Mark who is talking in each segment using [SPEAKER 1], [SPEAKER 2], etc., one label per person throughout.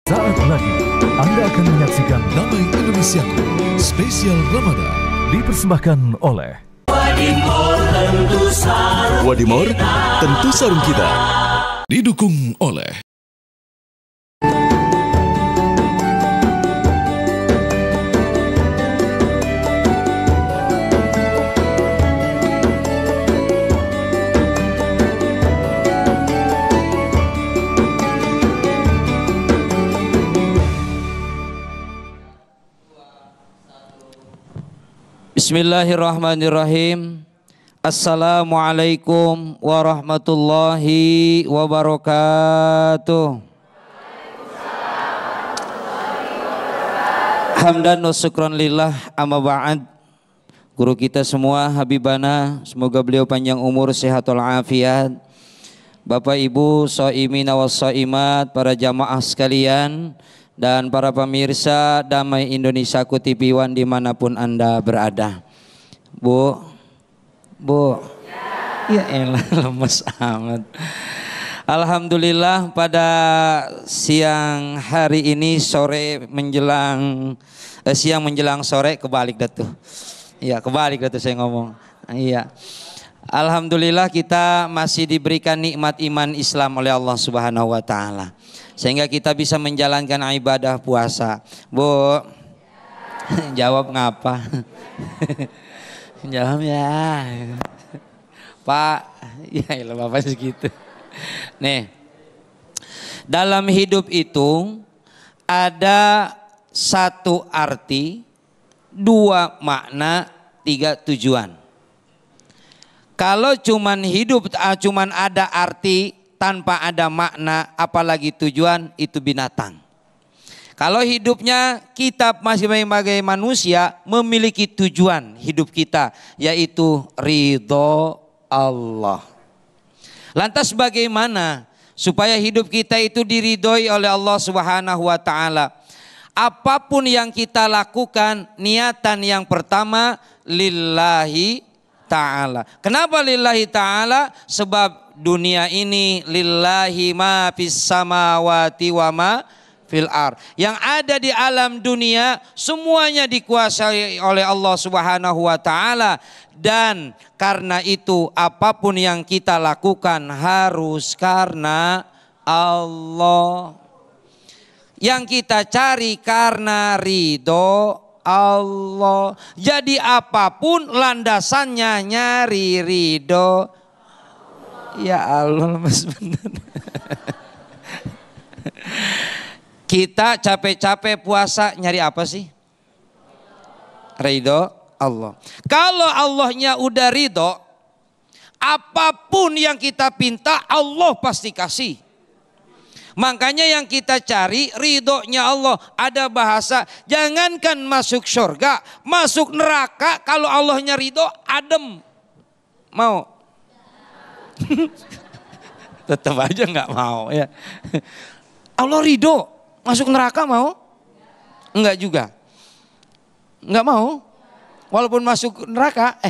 [SPEAKER 1] Saat lagi Anda akan menyaksikan
[SPEAKER 2] Damai Indonesiaku Spesial Ramadan
[SPEAKER 1] dipersembahkan oleh
[SPEAKER 2] Wadimor Tentu Sarung Kita. Didukung oleh
[SPEAKER 3] Bismillahirrahmanirrahim. Assalamualaikum warahmatullahi wabarakatuh. Hamdan wa syukran lillah, amma ba'd. Guru kita semua, Habibana, semoga beliau panjang umur, sehat walafiat. Bapak Ibu, shaimina was shaimat, para jamaah sekalian, dan para pemirsa Damai Indonesiaku TV One dimanapun Anda berada. Bu, ya elah lemes amat. Alhamdulillah pada siang hari ini siang menjelang sore kebalik dah tuh. Iya kebalik dah tuh saya ngomong. Iya. Alhamdulillah kita masih diberikan nikmat iman Islam oleh Allah Subhanahu wa taala. Sehingga kita bisa menjalankan ibadah puasa. Bu, jawab ngapa? Jawab ya. Pak, ya ilah Bapak segitu. Nih, dalam hidup itu ada satu arti, dua makna, tiga tujuan. Kalau cuman hidup, cuman ada arti tanpa ada makna, apalagi tujuan, itu binatang. Kalau hidupnya kita masih sebagai manusia memiliki tujuan hidup kita, yaitu ridho Allah. Lantas bagaimana supaya hidup kita itu diridhoi oleh Allah Subhanahu wa taala? Apapun yang kita lakukan, niatan yang pertama lillahi ta'ala. Kenapa lillahi ta'ala? Sebab dunia ini lillahi ma fis samawati wa ma fil ar. Yang ada di alam dunia semuanya dikuasai oleh Allah Subhanahu wa taala, dan karena itu apapun yang kita lakukan harus karena Allah. Yang kita cari karena ridho Allah. Jadi apapun landasannya nyari ridho. Ya Allah, mas benar. Kita capek-capek puasa nyari apa sih? Ridho Allah. Kalau Allahnya udah ridho, apapun yang kita pinta Allah pasti kasih. Makanya yang kita cari ridhonya Allah. Ada bahasa, jangankan masuk surga, masuk neraka kalau Allahnya ridho, adem. Mau? Tetap aja nggak mau ya. Allah ridho, masuk neraka mau? Enggak juga. Enggak mau. Walaupun masuk neraka,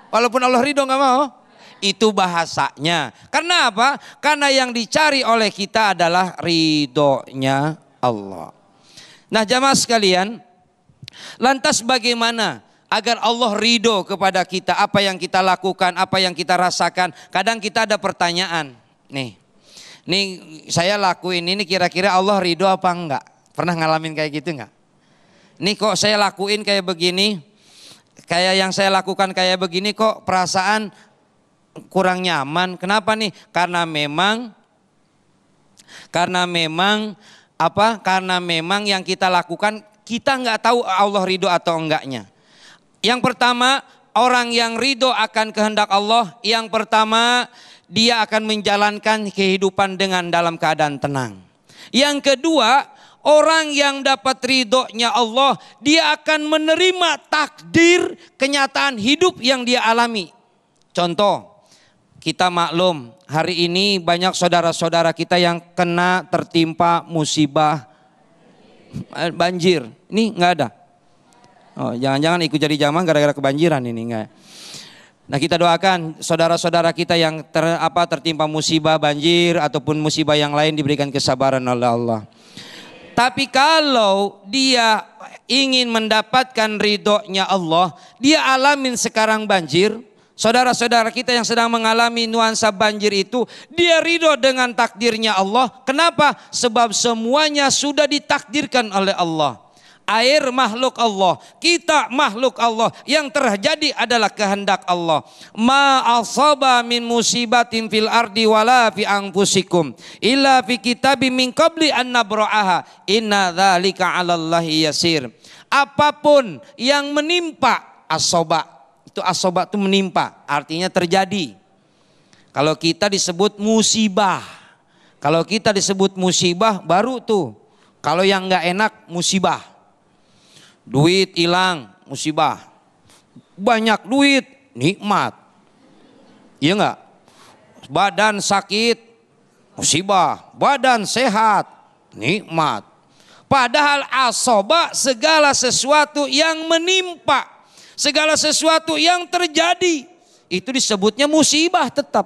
[SPEAKER 3] walaupun Allah ridho nggak mau. Itu bahasanya. Karena apa? Karena yang dicari oleh kita adalah ridhonya Allah. Nah jamaah sekalian, lantas bagaimana agar Allah ridho kepada kita, apa yang kita lakukan, apa yang kita rasakan? Kadang kita ada pertanyaan, nih saya lakuin ini kira-kira Allah ridho apa enggak? Pernah ngalamin kayak gitu enggak? Nih kok saya lakuin kayak begini, kayak yang saya lakukan kayak begini kok perasaan kurang nyaman. Kenapa nih? Karena memang yang kita lakukan kita nggak tahu Allah ridho atau enggaknya. Yang pertama, orang yang ridho akan kehendak Allah, yang pertama dia akan menjalankan kehidupan dalam keadaan tenang. Yang kedua, orang yang dapat ridhonya Allah, dia akan menerima takdir kenyataan hidup yang dia alami. Contoh, kita maklum hari ini banyak saudara-saudara kita yang tertimpa musibah banjir. Ini nggak ada. Oh, jangan-jangan ikut jadi jamaah gara-gara kebanjiran ini enggak. Nah, kita doakan saudara-saudara kita yang tertimpa musibah banjir ataupun musibah yang lain diberikan kesabaran oleh Allah. Tapi kalau dia ingin mendapatkan ridhonya Allah, dia alamin sekarang banjir. Saudara-saudara kita yang sedang mengalami nuansa banjir itu, dia ridho dengan takdirnya Allah. Kenapa? Sebab semuanya sudah ditakdirkan oleh Allah. Air makhluk Allah, kita makhluk Allah, yang terjadi adalah kehendak Allah. Ma asaba min musibatin fil ardi wala fi anfusikum illa fi kitabim min qabli an nabra'aha inna dzalika 'alallahi yasir. Apapun yang menimpa asaba, itu asoba itu menimpa, artinya terjadi. Kalau kita disebut musibah, kalau kita disebut musibah baru tuh. Kalau yang nggak enak musibah, duit hilang musibah, banyak duit nikmat, iya nggak? Badan sakit musibah, badan sehat nikmat. Padahal asoba segala sesuatu yang menimpa, segala sesuatu yang terjadi, itu disebutnya musibah tetap.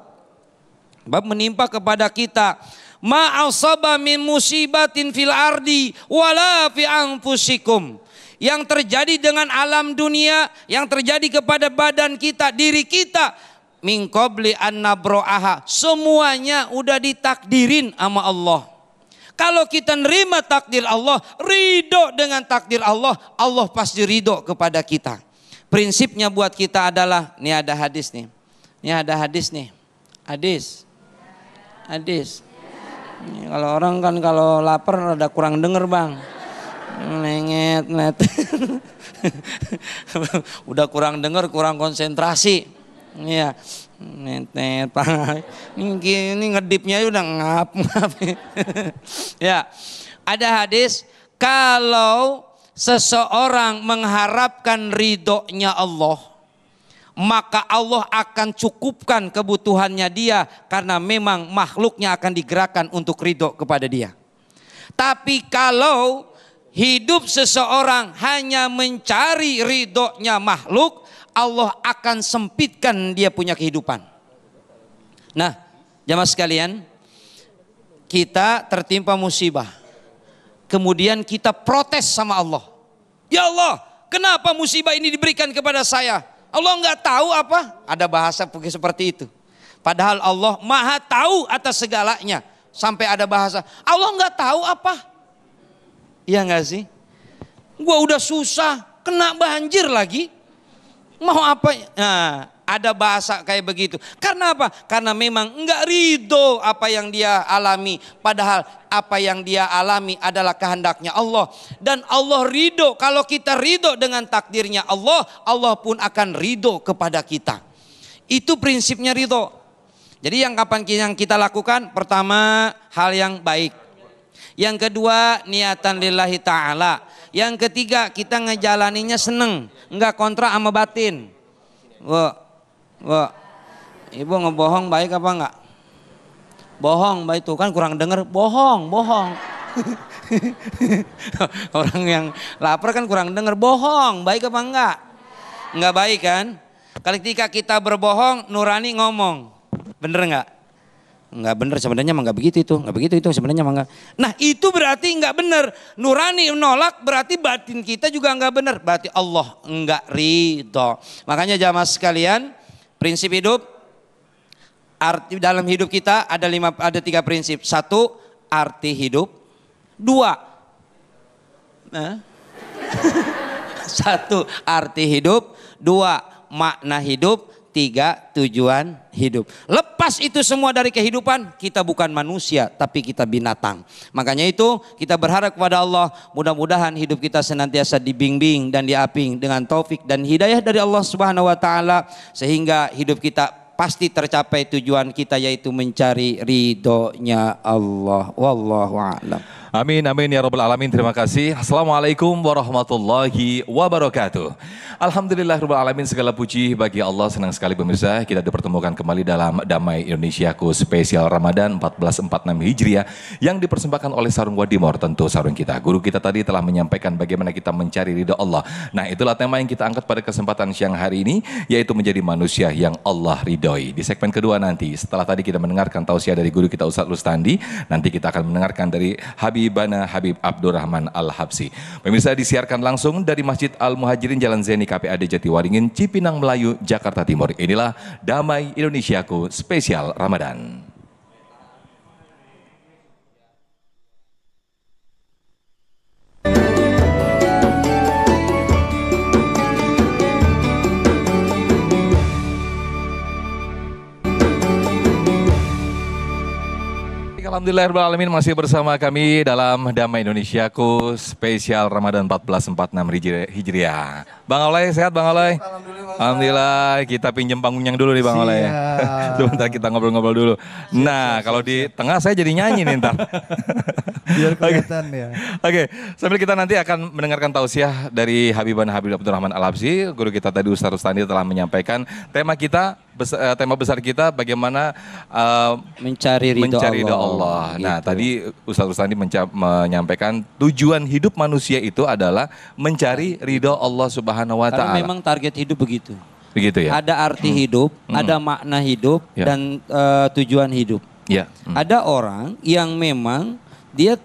[SPEAKER 3] Bab menimpa kepada kita. Ma asaba min musibatin fil ardi wala fi anfusikum. Yang terjadi dengan alam dunia, yang terjadi kepada badan kita, diri kita, min qabli an nabra'aha, semuanya udah ditakdirin sama Allah. Kalau kita nerima takdir Allah, ridho dengan takdir Allah, Allah pasti ridho kepada kita. Prinsipnya buat kita adalah, ini ada hadis nih. Ini ada hadis nih. Hadis. Ini kalau orang kan kalau lapar ada kurang denger bang. Net. Udah kurang denger, kurang konsentrasi. Iya. Net. Ini ngedipnya udah ngap. Ya. Ada hadis, kalau seseorang mengharapkan ridhonya Allah, maka Allah akan cukupkan kebutuhannya dia, karena memang makhluknya akan digerakkan untuk ridho kepada dia. Tapi kalau hidup seseorang hanya mencari ridhonya makhluk, Allah akan sempitkan dia punya kehidupan. Nah, jamaah sekalian, kita tertimpa musibah, kemudian kita protes sama Allah. Ya Allah, kenapa musibah ini diberikan kepada saya? Allah nggak tahu apa? Ada bahasa seperti itu. Padahal Allah maha tahu atas segalanya. Sampai ada bahasa, Allah nggak tahu apa? Iya nggak sih? Gua udah susah, kena banjir lagi. Mau apa? Nah, ada bahasa kayak begitu. Karena apa? Karena memang nggak ridho apa yang dia alami. Padahal apa yang dia alami adalah kehendaknya Allah. Dan Allah ridho, kalau kita ridho dengan takdirnya Allah, Allah pun akan ridho kepada kita. Itu prinsipnya ridho. Jadi yang kita lakukan, pertama hal yang baik. Yang kedua niatan lillahi ta'ala. Yang ketiga kita ngejalaninya seneng, nggak kontra sama batin. Wah, ibu ngebohong baik apa enggak? Bohong baik, itu kan kurang denger, bohong. Orang yang lapar kan kurang denger, bohong baik apa enggak? Enggak baik kan? Ketika kita berbohong, nurani ngomong, bener enggak? Enggak bener sebenarnya, enggak begitu itu, enggak begitu itu sebenarnya enggak. Nah itu berarti enggak bener. Nurani menolak berarti batin kita juga enggak bener. Berarti Allah enggak ridho. Makanya jamaah sekalian, prinsip hidup, arti dalam hidup kita ada 3 prinsip. 1, arti hidup. 2, 1, arti hidup. 2, makna hidup. 3, tujuan hidup. Lepas itu semua dari kehidupan, kita bukan manusia tapi kita binatang. Makanya itu kita berharap kepada Allah, mudah-mudahan hidup kita senantiasa dibimbing dan diaping dengan taufik dan hidayah dari Allah Subhanahu wa taala, sehingga hidup kita pasti tercapai tujuan kita, yaitu mencari ridhonya Allah. Wallahu a'lam.
[SPEAKER 1] Amin, amin ya rabbal alamin. Terima kasih. Assalamualaikum warahmatullahi wabarakatuh. Alhamdulillah rabbal alamin, segala puji bagi Allah. Senang sekali pemirsa, kita dipertemukan kembali dalam Damai Indonesiaku spesial Ramadan 1446 Hijriah yang dipersembahkan oleh Sarung Wadimor, tentu sarung kita. Guru kita tadi telah menyampaikan bagaimana kita mencari ridha Allah. Nah, itulah tema yang kita angkat pada kesempatan siang hari ini, yaitu menjadi manusia yang Allah ridhoi. Di segmen kedua nanti, setelah tadi kita mendengarkan tausiah dari guru kita Ustadz Rustandi, nanti kita akan mendengarkan dari Habib Habibana Habib Abdurrahman Al-Habsyi. Pemirsa, disiarkan langsung dari Masjid Al-Muhajirin Jalan Zeni KPAD Jatiwaringin, Cipinang Melayu, Jakarta Timur. Inilah Damai Indonesiaku spesial Ramadan. Alhamdulillahirrahmanirrahim, masih bersama kami dalam Damai Indonesiaku spesial Ramadan 1446 Hijriah. Bang Oleh, sehat Bang Oleh? Alhamdulillah, kita pinjem panggungnya dulu nih Bang Oleh. Sebentar kita ngobrol-ngobrol dulu. Nah, kalau di tengah saya jadi nyanyi nih ntar.
[SPEAKER 4] Biar kelihatan ya.
[SPEAKER 1] Oke, sambil kita nanti akan mendengarkan tausiah dari Habibana Habib Abdurrahman Al-Habsyi. Guru kita tadi Ustaz Rustandi telah menyampaikan tema kita, tema besar kita bagaimana
[SPEAKER 3] mencari ridho Allah.
[SPEAKER 1] Nah,
[SPEAKER 3] gitu.
[SPEAKER 1] tadi Ustaz Rustandi menyampaikan tujuan hidup manusia itu adalah mencari ridho Allah Subhanahu wa
[SPEAKER 3] Karena
[SPEAKER 1] taala.
[SPEAKER 3] memang target hidup begitu.
[SPEAKER 1] Begitu ya?
[SPEAKER 3] Ada arti hidup, ada makna hidup,
[SPEAKER 1] Ya.
[SPEAKER 3] dan tujuan hidup.
[SPEAKER 1] Ya.
[SPEAKER 3] Ada orang yang memang dia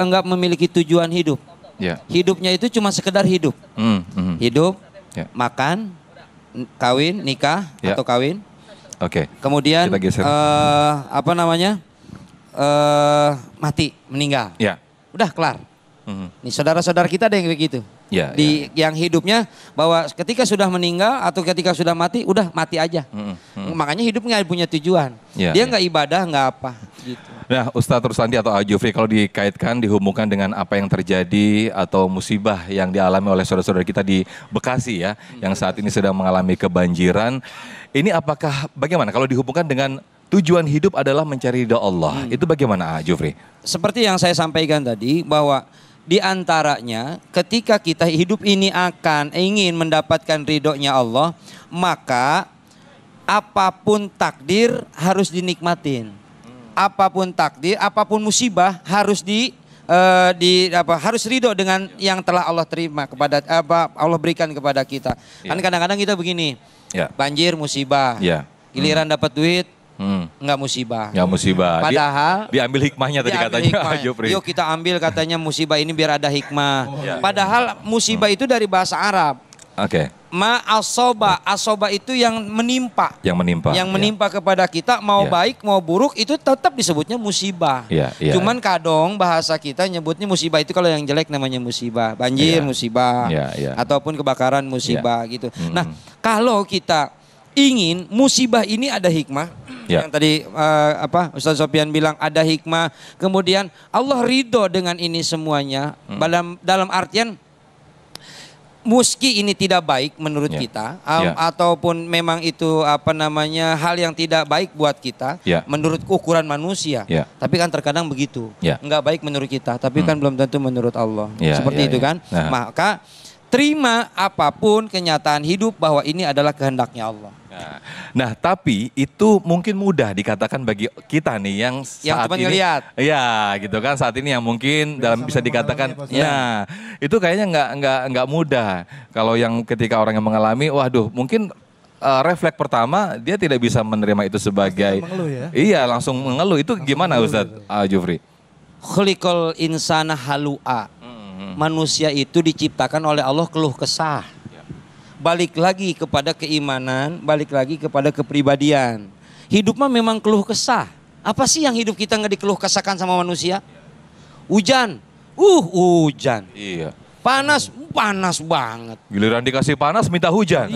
[SPEAKER 3] enggak memiliki tujuan hidup.
[SPEAKER 1] Ya.
[SPEAKER 3] Hidupnya itu cuma sekedar hidup. Hidup,
[SPEAKER 1] Ya.
[SPEAKER 3] makan, kawin, nikah
[SPEAKER 1] Ya.
[SPEAKER 3] atau kawin.
[SPEAKER 1] Oke.
[SPEAKER 3] Kemudian
[SPEAKER 1] Kita geser.
[SPEAKER 3] mati, meninggal.
[SPEAKER 1] Ya.
[SPEAKER 3] Udah kelar.
[SPEAKER 1] Mhm.
[SPEAKER 3] Nih saudara-saudara kita ada yang begitu.
[SPEAKER 1] Ya,
[SPEAKER 3] Yang hidupnya bahwa ketika sudah meninggal atau ketika sudah mati, udah mati aja. Makanya hidup nggak punya tujuan.
[SPEAKER 1] Ya,
[SPEAKER 3] Dia
[SPEAKER 1] ya.
[SPEAKER 3] nggak ibadah, nggak apa. Gitu.
[SPEAKER 1] Nah, Ustadz Rustandi atau Jufri, kalau dikaitkan, dihubungkan dengan apa yang terjadi atau musibah yang dialami oleh saudara-saudara kita di Bekasi ya, yang saat ini sedang mengalami kebanjiran. Ini apakah bagaimana kalau dihubungkan dengan tujuan hidup adalah mencari ridha Allah? Itu bagaimana, Jufri?
[SPEAKER 3] Seperti yang saya sampaikan tadi bahwa di antaranya ketika kita hidup ini akan ingin mendapatkan ridhonya Allah, maka apapun takdir harus dinikmatin. Apapun takdir, apapun musibah harus harus ridho dengan yang telah Allah terima kepada Allah berikan kepada kita.
[SPEAKER 1] Ya.
[SPEAKER 3] Kan kadang-kadang kita begini,
[SPEAKER 1] Ya.
[SPEAKER 3] banjir musibah,
[SPEAKER 1] Ya.
[SPEAKER 3] giliran dapat duit nggak musibah.
[SPEAKER 1] Ya, musibah.
[SPEAKER 3] Padahal
[SPEAKER 1] diambil hikmahnya tadi
[SPEAKER 3] diambil
[SPEAKER 1] katanya,
[SPEAKER 3] hikmah.
[SPEAKER 1] Jufri.
[SPEAKER 3] Yuk kita ambil katanya musibah ini biar ada hikmah.
[SPEAKER 1] Ya.
[SPEAKER 3] Padahal musibah itu dari bahasa Arab.
[SPEAKER 1] Oke.
[SPEAKER 3] Asoba itu yang menimpa.
[SPEAKER 1] Yang menimpa.
[SPEAKER 3] Yang menimpa kepada kita mau
[SPEAKER 1] Ya.
[SPEAKER 3] baik mau buruk itu tetap disebutnya musibah.
[SPEAKER 1] Ya, ya.
[SPEAKER 3] Cuman kadang bahasa kita nyebutnya musibah itu kalau yang jelek namanya musibah. Banjir
[SPEAKER 1] Ya.
[SPEAKER 3] musibah.
[SPEAKER 1] Ya, ya.
[SPEAKER 3] Ataupun kebakaran musibah gitu. Nah, kalau kita ingin musibah ini ada hikmah.
[SPEAKER 1] Ya.
[SPEAKER 3] Yang tadi Ustaz Sofyan bilang ada hikmah. Kemudian Allah ridho dengan ini semuanya. Dalam artian meski ini tidak baik menurut
[SPEAKER 1] Ya.
[SPEAKER 3] kita,
[SPEAKER 1] Ya.
[SPEAKER 3] ataupun memang itu hal yang tidak baik buat kita,
[SPEAKER 1] Ya.
[SPEAKER 3] menurut ukuran manusia.
[SPEAKER 1] Ya.
[SPEAKER 3] Tapi kan terkadang begitu,
[SPEAKER 1] Ya.
[SPEAKER 3] nggak baik menurut kita, tapi kan belum tentu menurut Allah.
[SPEAKER 1] Ya,
[SPEAKER 3] Seperti
[SPEAKER 1] ya,
[SPEAKER 3] itu
[SPEAKER 1] ya.
[SPEAKER 3] kan.
[SPEAKER 1] Nah.
[SPEAKER 3] Maka terima apapun kenyataan hidup bahwa ini adalah kehendaknya Allah.
[SPEAKER 1] Nah, tapi itu mungkin mudah dikatakan bagi kita nih yang saat
[SPEAKER 3] cuma
[SPEAKER 1] ini,
[SPEAKER 3] ngelihat.
[SPEAKER 1] ya gitu kan, saat ini yang mungkin dalam bisa dikatakan,
[SPEAKER 4] mengalami apa,
[SPEAKER 1] nah itu kayaknya nggak mudah. Kalau yang ketika orang yang mengalami, waduh, mungkin refleks pertama dia tidak bisa menerima itu sebagai,
[SPEAKER 4] Pasti mengeluh ya?
[SPEAKER 1] iya langsung mengeluh. Itu gimana Ustadz Jufri?
[SPEAKER 3] Khuliqal insana halu'a. Manusia itu diciptakan oleh Allah keluh kesah. Balik lagi kepada keimanan, balik lagi kepada kepribadian. Hidup mah memang keluh kesah. Apa sih yang hidup kita nggak dikeluh kesahkan sama manusia? Hujan, hujan.
[SPEAKER 1] Iya.
[SPEAKER 3] Panas banget.
[SPEAKER 1] Giliran dikasih panas minta hujan.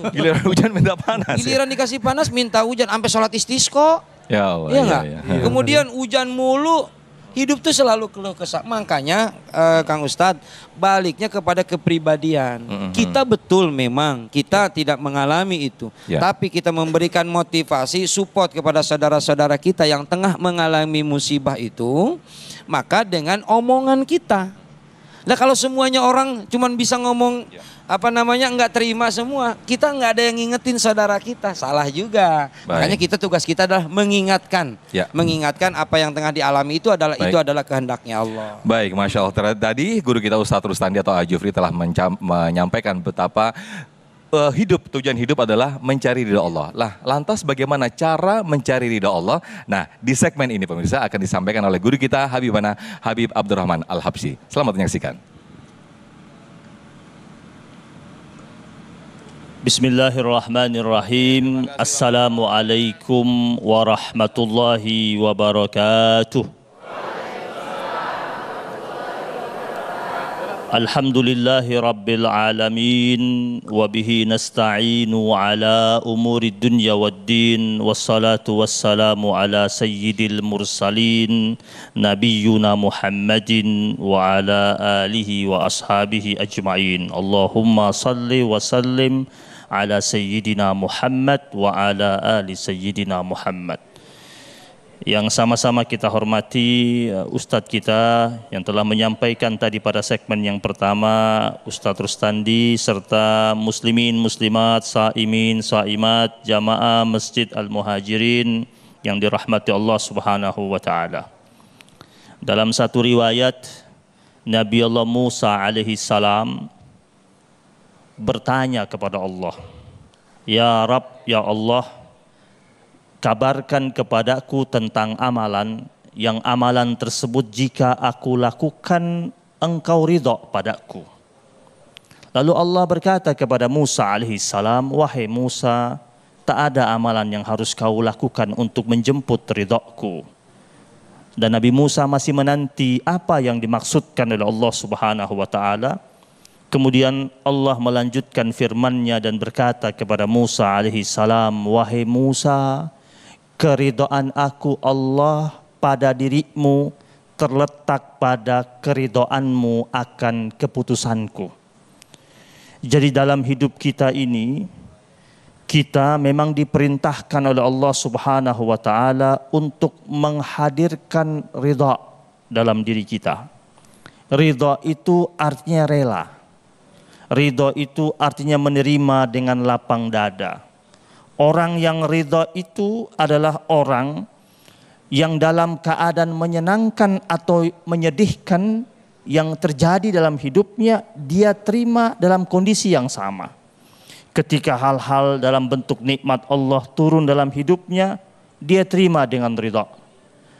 [SPEAKER 1] Giliran hujan minta panas.
[SPEAKER 3] Giliran dikasih panas minta hujan, sampai sholat istisqa.
[SPEAKER 1] Ya Allah.
[SPEAKER 3] Iya
[SPEAKER 1] iya,
[SPEAKER 3] nggak?
[SPEAKER 1] iya.
[SPEAKER 3] Kemudian hujan mulu. Hidup tuh selalu keluh kesah. Makanya Kang Ustadz baliknya kepada kepribadian. Kita betul memang kita tidak mengalami itu.
[SPEAKER 1] Ya.
[SPEAKER 3] Tapi kita memberikan motivasi, support kepada saudara-saudara kita yang tengah mengalami musibah itu. Maka dengan omongan kita. Nah kalau semuanya orang cuman bisa ngomong nggak terima semua, kita nggak ada yang ngingetin saudara kita, salah juga.
[SPEAKER 1] Baik.
[SPEAKER 3] Makanya tugas kita adalah mengingatkan,
[SPEAKER 1] Ya.
[SPEAKER 3] mengingatkan apa yang tengah dialami itu adalah
[SPEAKER 1] Baik.
[SPEAKER 3] kehendaknya Allah.
[SPEAKER 1] Baik, Masya Allah. Tadi guru kita Ustadz Rustandi atau Jufri telah menyampaikan betapa tujuan hidup adalah mencari ridha Allah. Lah, lantas bagaimana cara mencari ridha Allah? Nah, di segmen ini pemirsa akan disampaikan oleh guru kita Habib Abdurrahman Al-Habsyi. Selamat menyaksikan.
[SPEAKER 5] Bismillahirrahmanirrahim. Assalamualaikum warahmatullahi wabarakatuh. Alhamdulillahi rabbil alamin wa bihi nasta'inu ala umuri dunya waddin wassalatu wassalamu ala sayyidil mursalin nabiyyuna Muhammadin wa ala alihi wa ashabihi ajma'in. Allahumma salli wa sallim ala sayyidina Muhammad wa ala ali sayyidina Muhammad. Yang sama-sama kita hormati Ustadz kita yang telah menyampaikan tadi pada segmen yang pertama, Ustadz Rustandi, serta muslimin, muslimat, saimin, saimat, jamaah Masjid Al-Muhajirin yang dirahmati Allah Subhanahu wa Ta'ala. Dalam satu riwayat, Nabi Allah Musa alaihi salam bertanya kepada Allah, "Ya Rabb, ya Allah, kabarkan kepadaku tentang amalan yang amalan tersebut jika aku lakukan engkau ridha padaku." Lalu Allah berkata kepada Musa alaihi salam, "Wahai Musa, tak ada amalan yang harus kau lakukan untuk menjemput ridhaku." Dan Nabi Musa masih menanti apa yang dimaksudkan oleh Allah Subhanahu wa Ta'ala. Kemudian Allah melanjutkan firman-Nya dan berkata kepada Musa alaihi salam, "Wahai Musa, keridhaan aku Allah pada dirimu terletak pada keridhaanmu akan keputusanku." Jadi dalam hidup kita ini, kita memang diperintahkan oleh Allah Subhanahu wa Ta'ala untuk menghadirkan ridha dalam diri kita. Ridha itu artinya rela. Ridha itu artinya menerima dengan lapang dada. Orang yang ridha itu adalah orang yang dalam keadaan menyenangkan atau menyedihkan yang terjadi dalam hidupnya, dia terima dalam kondisi yang sama. Ketika hal-hal dalam bentuk nikmat Allah turun dalam hidupnya, dia terima dengan ridha.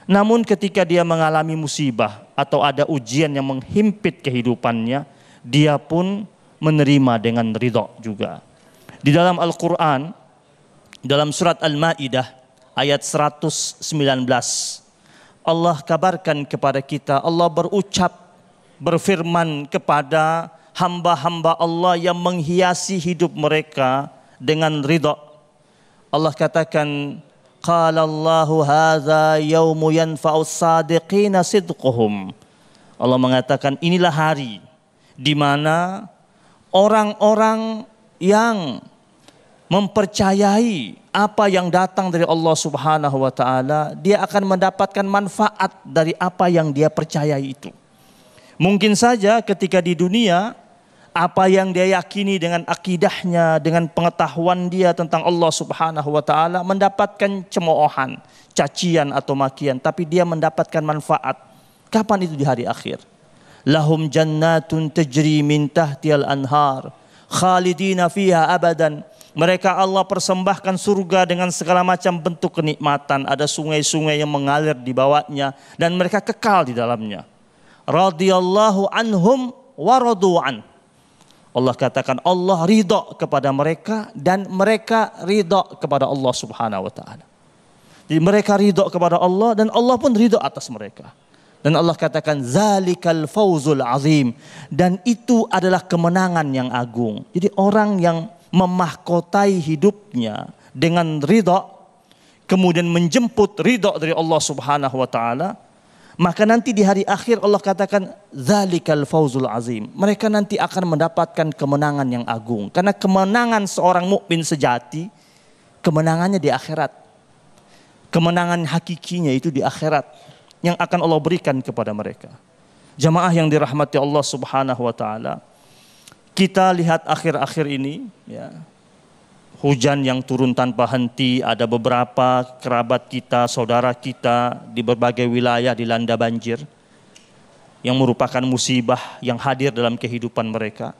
[SPEAKER 5] Namun ketika dia mengalami musibah atau ada ujian yang menghimpit kehidupannya, dia pun menerima dengan ridha juga. Di dalam Al-Quran, dalam surat Al-Ma'idah ayat 119, Allah kabarkan kepada kita, Allah berfirman kepada hamba-hamba Allah yang menghiasi hidup mereka dengan ridha. Allah katakan, "Qala Allahu hadza yaumu yanfa'us sadiqina sidquhum." Allah mengatakan, inilah hari di mana orang-orang yang mempercayai apa yang datang dari Allah Subhanahu wa Ta'ala, dia akan mendapatkan manfaat dari apa yang dia percayai itu. Mungkin saja ketika di dunia, apa yang dia yakini dengan akidahnya, dengan pengetahuan dia tentang Allah Subhanahu wa Ta'ala, mendapatkan cemoohan, cacian atau makian, tapi dia mendapatkan manfaat. Kapan itu? Di hari akhir. Lahum jannatun tajri min tahtiyal anhar khalidina fiha abadan. Mereka Allah persembahkan surga dengan segala macam bentuk kenikmatan. Ada sungai-sungai yang mengalir di bawahnya dan mereka kekal di dalamnya. Radhiyallahu anhum wa radu'an. Allah katakan Allah ridha kepada mereka dan mereka ridha kepada Allah Subhanahu wa Ta'ala. Jadi mereka ridha kepada Allah dan Allah pun ridha atas mereka. Dan Allah katakan zalikal fawzul azim, dan itu adalah kemenangan yang agung. Jadi orang yang memahkotai hidupnya dengan ridha, kemudian menjemput ridha dari Allah Subhanahu wa Ta'ala, maka nanti di hari akhir Allah katakan zalikal fawzul azim. Mereka nanti akan mendapatkan kemenangan yang agung. Karena kemenangan seorang mukmin sejati, kemenangannya di akhirat. Kemenangan hakikinya itu di akhirat yang akan Allah berikan kepada mereka. Jamaah yang dirahmati Allah Subhanahu wa Ta'ala, kita lihat akhir-akhir ini ya, hujan yang turun tanpa henti. Ada beberapa kerabat kita, saudara kita di berbagai wilayah dilanda banjir yang merupakan musibah yang hadir dalam kehidupan mereka.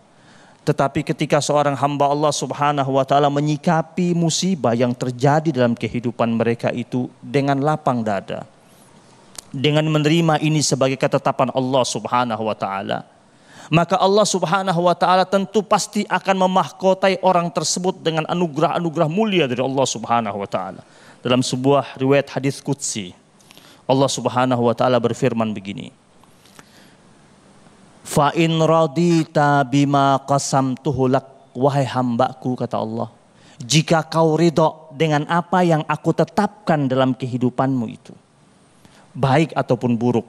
[SPEAKER 5] Tetapi ketika seorang hamba Allah Subhanahu wa taala menyikapi musibah yang terjadi dalam kehidupan mereka itu dengan lapang dada, dengan menerima ini sebagai ketetapan Allah Subhanahu wa taala, maka Allah Subhanahu wa taala tentu pasti akan memahkotai orang tersebut dengan anugerah-anugerah mulia dari Allah Subhanahu wa taala. Dalam sebuah riwayat hadis qudsi, Allah Subhanahu wa taala berfirman begini, fa in radita bima qasamtuhu lak, wahai hambaku, kata Allah, jika kau ridho dengan apa yang aku tetapkan dalam kehidupanmu itu, baik ataupun buruk,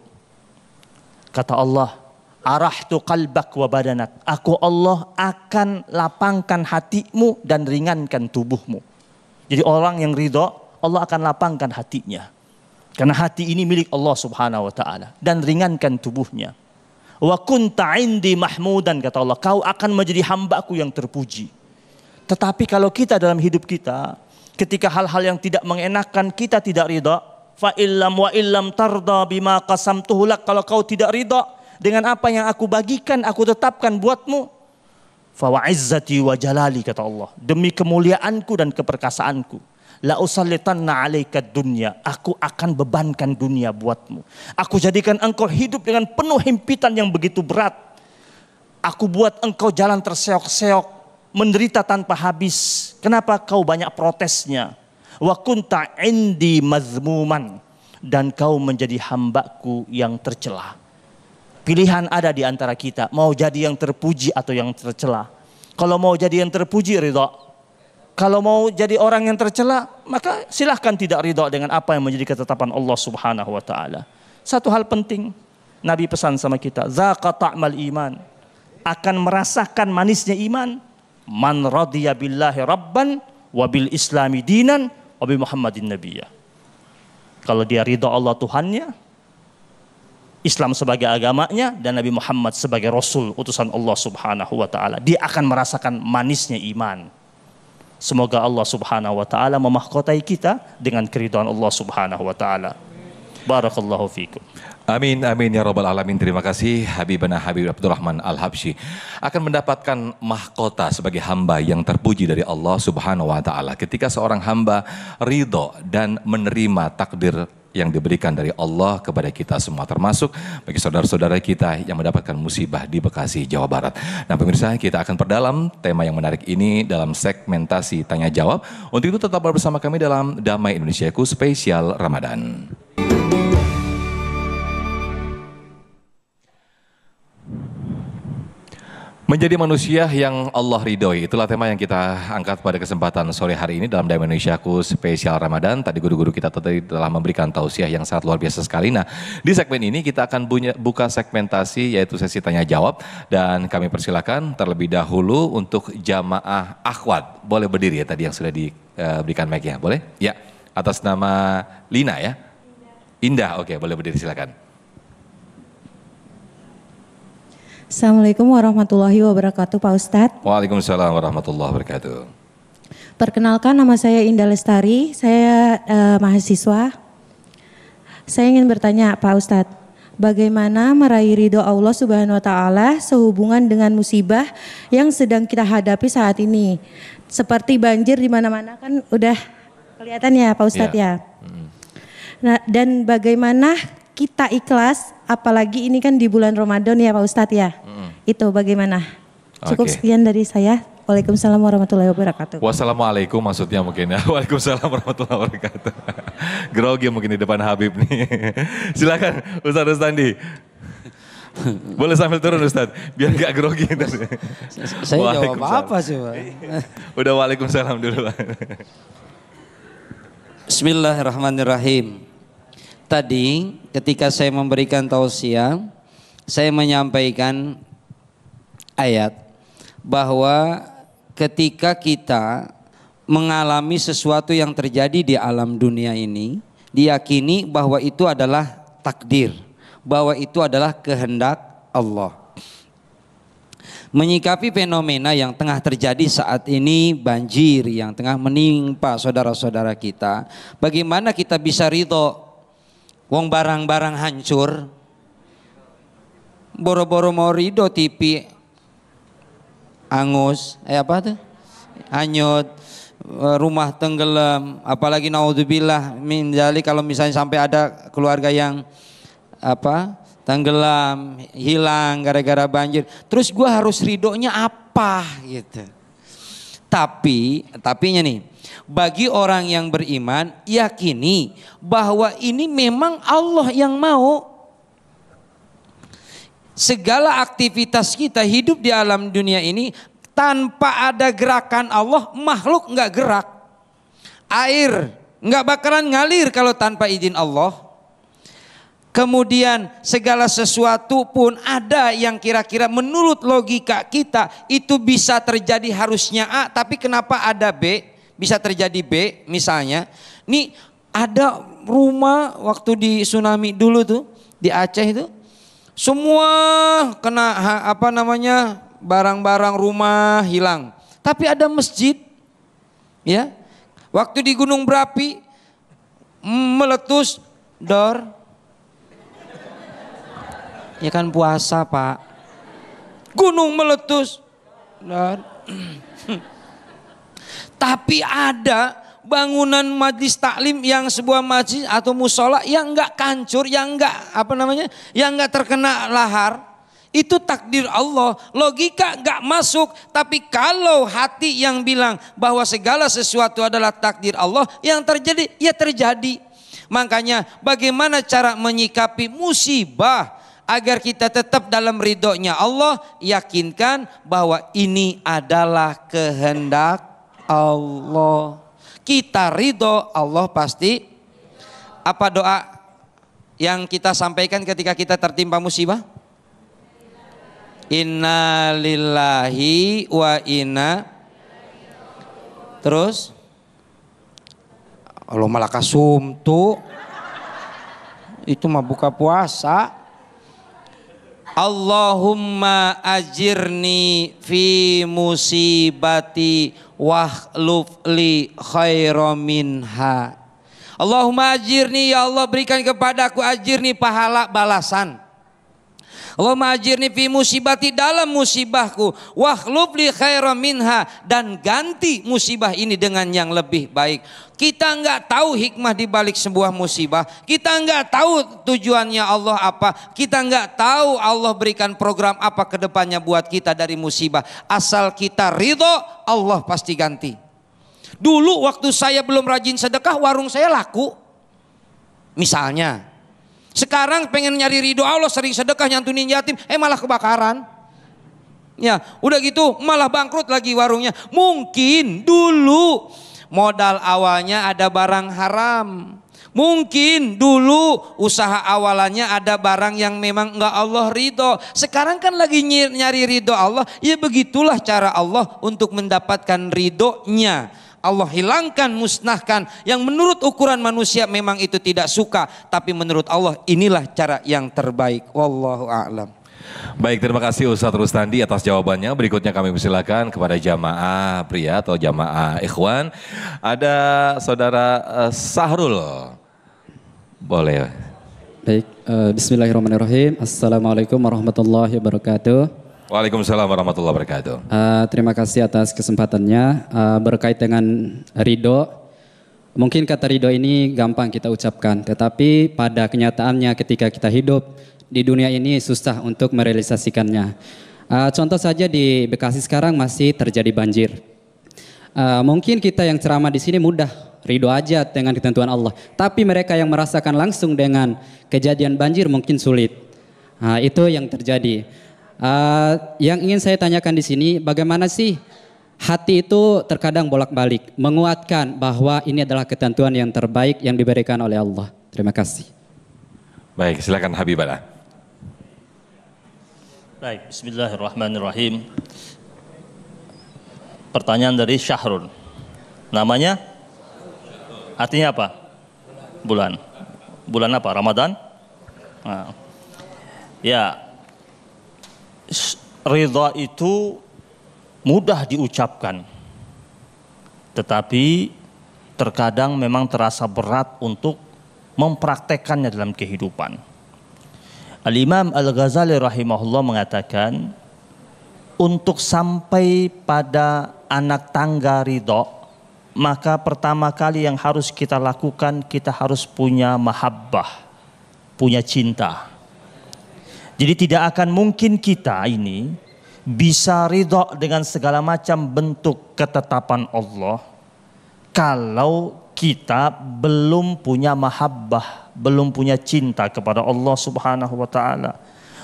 [SPEAKER 5] kata Allah, arahtu qalbak wa badanak, aku Allah akan lapangkan hatimu dan ringankan tubuhmu. Jadi orang yang ridho, Allah akan lapangkan hatinya, karena hati ini milik Allah Subhanahu wa taala, dan ringankan tubuhnya. Wa kunta indi mahmudan, kata Allah, kau akan menjadi hambaku yang terpuji. Tetapi kalau kita dalam hidup kita, ketika hal-hal yang tidak mengenakan kita tidak ridha, fa illam wa illam tarda bima qasamtuhu lak, kalau kau tidak ridha dengan apa yang aku bagikan, aku tetapkan buatmu, fa wa izzati wa jalali, kata Allah, demi kemuliaanku dan keperkasaanku, la usallitanna alaika dunya, aku akan bebankan dunia buatmu. Aku jadikan engkau hidup dengan penuh himpitan yang begitu berat. Aku buat engkau jalan terseok-seok, menderita tanpa habis. Kenapa? Kau banyak protesnya. Wa kunta indi mazmuman, dan kau menjadi hambaku yang tercela. Pilihan ada di antara kita, mau jadi yang terpuji atau yang tercela. Kalau mau jadi yang terpuji, ridha. Kalau mau jadi orang yang tercela, maka silahkan tidak ridha dengan apa yang menjadi ketetapan Allah Subhanahu wa taala. Satu hal penting, Nabi pesan sama kita, zaqa ta'mal iman, akan merasakan manisnya iman, man radiya billahi rabban wa bil islami dinan wa bi Muhammadin nabiyya. Kalau dia ridha Allah Tuhannya, Islam sebagai agamanya, dan Nabi Muhammad sebagai Rasul utusan Allah Subhanahu wa taala, dia akan merasakan manisnya iman. Semoga Allah Subhanahu wa taala memahkotai kita dengan keridhaan Allah Subhanahu wa taala. Barakallahu fikum.
[SPEAKER 1] Amin, amin ya rabbal alamin. Terima kasih Habibana Habib Abdurrahman Al-Habsyi akan mendapatkan mahkota sebagai hamba yang terpuji dari Allah Subhanahu wa taala. Ketika seorang hamba ridho dan menerima takdir yang diberikan dari Allah kepada kita semua, termasuk bagi saudara-saudara kita yang mendapatkan musibah di Bekasi, Jawa Barat. Nah pemirsa, kita akan perdalam tema yang menarik ini dalam segmentasi tanya jawab. Untuk itu tetap bersama kami dalam Damai Indonesiaku spesial Ramadan. Menjadi manusia yang Allah ridhoi, itulah tema yang kita angkat pada kesempatan sore hari ini dalam Damai Indonesiaku spesial Ramadan. Tadi guru-guru kita tadi telah memberikan tausiah yang sangat luar biasa sekali. Nah, di segmen ini kita akan buka segmentasi yaitu sesi tanya jawab, dan kami persilakan terlebih dahulu untuk jamaah akhwat. Boleh berdiri ya tadi yang sudah diberikan mic-nya, boleh? Ya, atas nama Lina ya? Indah, oke, boleh berdiri silakan.
[SPEAKER 6] Assalamualaikum warahmatullahi wabarakatuh Pak Ustadz.
[SPEAKER 1] Waalaikumsalam warahmatullahi wabarakatuh.
[SPEAKER 6] Perkenalkan, nama saya Indah Lestari, saya mahasiswa. Saya ingin bertanya Pak Ustadz, bagaimana meraih ridho Allah Subhanahu wa taala sehubungan dengan musibah yang sedang kita hadapi saat ini? Seperti banjir di mana-mana kan udah kelihatan ya Pak Ustadz ya. Nah, dan bagaimana kita ikhlas, apalagi ini kan di bulan Ramadan ya Pak Ustadz ya. Itu bagaimana? Cukup sekian dari saya. Waalaikumsalam warahmatullahi wabarakatuh.
[SPEAKER 1] Wassalamualaikum maksudnya mungkin ya. Waalaikumsalam warahmatullahi wabarakatuh. Grogi mungkin di depan Habib nih. Silakan Ustadz Rustandi. Boleh sambil turun Ustadz, biar gak grogi.
[SPEAKER 3] Saya jawab apa sih Pak?
[SPEAKER 1] Udah waalaikumsalam dulu.
[SPEAKER 3] Bismillahirrahmanirrahim. Tadi ketika saya memberikan tausiah, saya menyampaikan ayat bahwa ketika kita mengalami sesuatu yang terjadi di alam dunia ini, diyakini bahwa itu adalah takdir, bahwa itu adalah kehendak Allah. Menyikapi fenomena yang tengah terjadi saat ini, banjir yang tengah menimpa saudara-saudara kita, bagaimana kita bisa ridho? Wong barang-barang hancur, boro-boro mau ridho TV angus, apa tuh? Hanyut, rumah tenggelam, apalagi naudzubillah min dzalik kalau misalnya sampai ada keluarga yang tenggelam, hilang gara-gara banjir. Terus gue harus ridhonya apa gitu. Tapinya nih, bagi orang yang beriman yakini bahwa ini memang Allah yang mau. Segala aktivitas kita hidup di alam dunia ini tanpa ada gerakan Allah, makhluk nggak gerak. Air nggak bakalan ngalir kalau tanpa izin Allah. Kemudian segala sesuatu pun ada yang kira-kira menurut logika kita itu bisa terjadi harusnya A, tapi kenapa ada B? Bisa terjadi B misalnya. Nih ada rumah waktu di tsunami dulu tuh di Aceh itu. Semua kena barang-barang rumah hilang. Tapi ada masjid. Ya. Waktu di gunung berapi meletus dor. Ya kan puasa, Pak. Gunung meletus dor. Tapi ada bangunan majlis taklim yang sebuah masjid atau musola yang enggak kancur, yang enggak terkena lahar. Itu takdir Allah, logika enggak masuk. Tapi kalau hati yang bilang bahwa segala sesuatu adalah takdir Allah, yang terjadi ya terjadi. Makanya bagaimana cara menyikapi musibah agar kita tetap dalam ridhonya Allah, yakinkan bahwa ini adalah kehendak Allah. Kita ridho, Allah pasti. Apa doa yang kita sampaikan ketika kita tertimpa musibah? Inna lillahi wa inna. Terus Allah malah kasumtu. Itu mah buka puasa. Allahumma ajirni fi musibati wahluf li khairam minha. Allahumma ajirni, ya Allah berikan kepadaku ajirni, pahala balasan. Allahumma ajirni fi musibati, dalam musibahku, wahluf li khairam minha, dan ganti musibah ini dengan yang lebih baik. Kita enggak tahu hikmah di balik sebuah musibah. Kita enggak tahu tujuannya Allah apa. Kita enggak tahu Allah berikan program apa ke depannya buat kita dari musibah. Asal kita ridho, Allah pasti ganti. Dulu waktu saya belum rajin sedekah, warung saya laku. Misalnya. Sekarang pengen nyari ridho Allah, sering sedekah nyantunin yatim, malah kebakaran. Ya, udah gitu malah bangkrut lagi warungnya. Mungkin dulu modal awalnya ada barang haram. Mungkin dulu usaha awalannya ada barang yang memang enggak Allah ridho. Sekarang kan lagi nyari ridho Allah. Ya begitulah cara Allah untuk mendapatkan ridhonya. Allah hilangkan, musnahkan yang menurut ukuran manusia memang itu tidak suka, tapi menurut Allah inilah cara yang terbaik. Wallahu a'lam.
[SPEAKER 1] Baik, terima kasih Ustadz Rustandi atas jawabannya. Berikutnya kami persilakan kepada jamaah pria atau jamaah ikhwan. Ada saudara Sahrul. Boleh.
[SPEAKER 7] Baik, bismillahirrahmanirrahim. Assalamualaikum warahmatullahi wabarakatuh.
[SPEAKER 1] Waalaikumsalam warahmatullahi wabarakatuh.
[SPEAKER 7] Terima kasih atas kesempatannya. Berkait dengan ridho, mungkin kata ridho ini gampang kita ucapkan, tetapi pada kenyataannya ketika kita hidup di dunia ini susah untuk merealisasikannya. Contoh saja di Bekasi sekarang masih terjadi banjir. Mungkin kita yang ceramah di sini mudah, ridho aja dengan ketentuan Allah. Tapi mereka yang merasakan langsung dengan kejadian banjir mungkin sulit. Itu yang terjadi. Yang ingin saya tanyakan di sini, bagaimana sih hati itu terkadang bolak-balik menguatkan bahwa ini adalah ketentuan yang terbaik yang diberikan oleh Allah. Terima kasih.
[SPEAKER 1] Baik, silakan Habibana.
[SPEAKER 5] Baik, bismillahirrahmanirrahim. Pertanyaan dari Syahrul. Namanya? Artinya apa? Bulan. Bulan apa? Ramadan? Nah. Ya, ridha itu mudah diucapkan, tetapi terkadang memang terasa berat untuk mempraktekannya dalam kehidupan. Al-Imam Al-Ghazali rahimahullah mengatakan, untuk sampai pada anak tangga ridho, maka pertama kali yang harus kita lakukan, kita harus punya mahabbah, punya cinta. Jadi tidak akan mungkin kita ini bisa ridho dengan segala macam bentuk ketetapan Allah kalau kita belum punya mahabbah, belum punya cinta kepada Allah Subhanahu wa taala.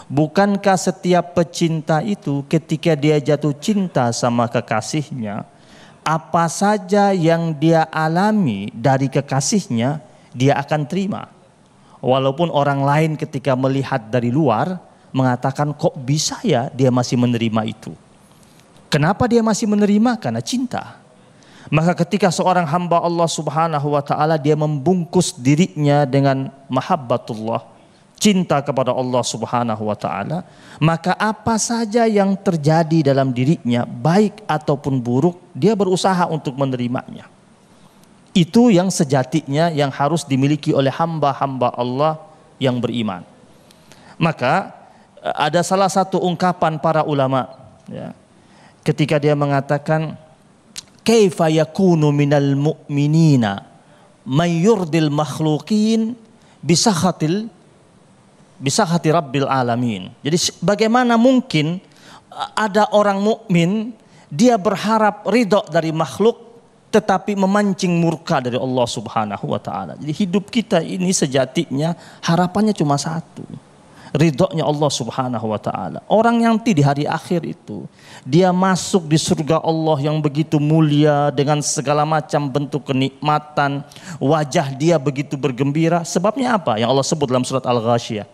[SPEAKER 5] Bukankah setiap pecinta itu ketika dia jatuh cinta sama kekasihnya, apa saja yang dia alami dari kekasihnya dia akan terima. Walaupun orang lain ketika melihat dari luar mengatakan, kok bisa ya dia masih menerima itu. Kenapa dia masih menerima? Karena cinta. Maka ketika seorang hamba Allah Subhanahu wa taala dia membungkus dirinya dengan mahabbatullah, cinta kepada Allah Subhanahu wa taala, maka apa saja yang terjadi dalam dirinya baik ataupun buruk, dia berusaha untuk menerimanya. Itu yang sejatinya yang harus dimiliki oleh hamba-hamba Allah yang beriman. Maka ada salah satu ungkapan para ulama ya, ketika dia mengatakan, kaifa yakunu minal mu'minina may yurdil makhluqin bisahati rabbil alamin. Jadi bagaimana mungkin ada orang mukmin dia berharap ridho dari makhluk tetapi memancing murka dari Allah Subhanahu wa taala. Jadi hidup kita ini sejatinya harapannya cuma satu, ridhonya Allah Subhanahu wa taala. Orang yang nanti di hari akhir itu dia masuk di surga Allah yang begitu mulia dengan segala macam bentuk kenikmatan, wajah dia begitu bergembira. Sebabnya apa? Yang Allah sebut dalam surat Al-Ghasyiyah,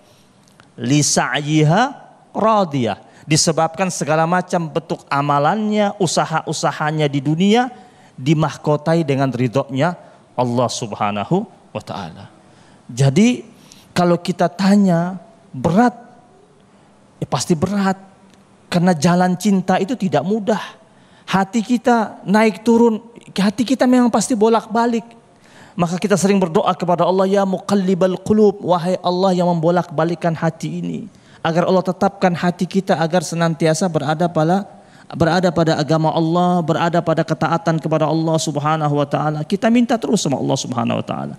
[SPEAKER 5] li sa'yiha radiyah, disebabkan segala macam bentuk amalannya, usaha-usahanya di dunia dimahkotai dengan ridhonya Allah Subhanahu wa taala. Jadi kalau kita tanya berat, ya pasti berat, karena jalan cinta itu tidak mudah. Hati kita naik turun, hati kita memang pasti bolak-balik. Maka kita sering berdoa kepada Allah, ya muqallibal qulub, wahai Allah yang membolak-balikan hati ini, agar Allah tetapkan hati kita agar senantiasa berada pada agama Allah, berada pada ketaatan kepada Allah Subhanahu wa taala. Kita minta terus sama Allah Subhanahu wa taala.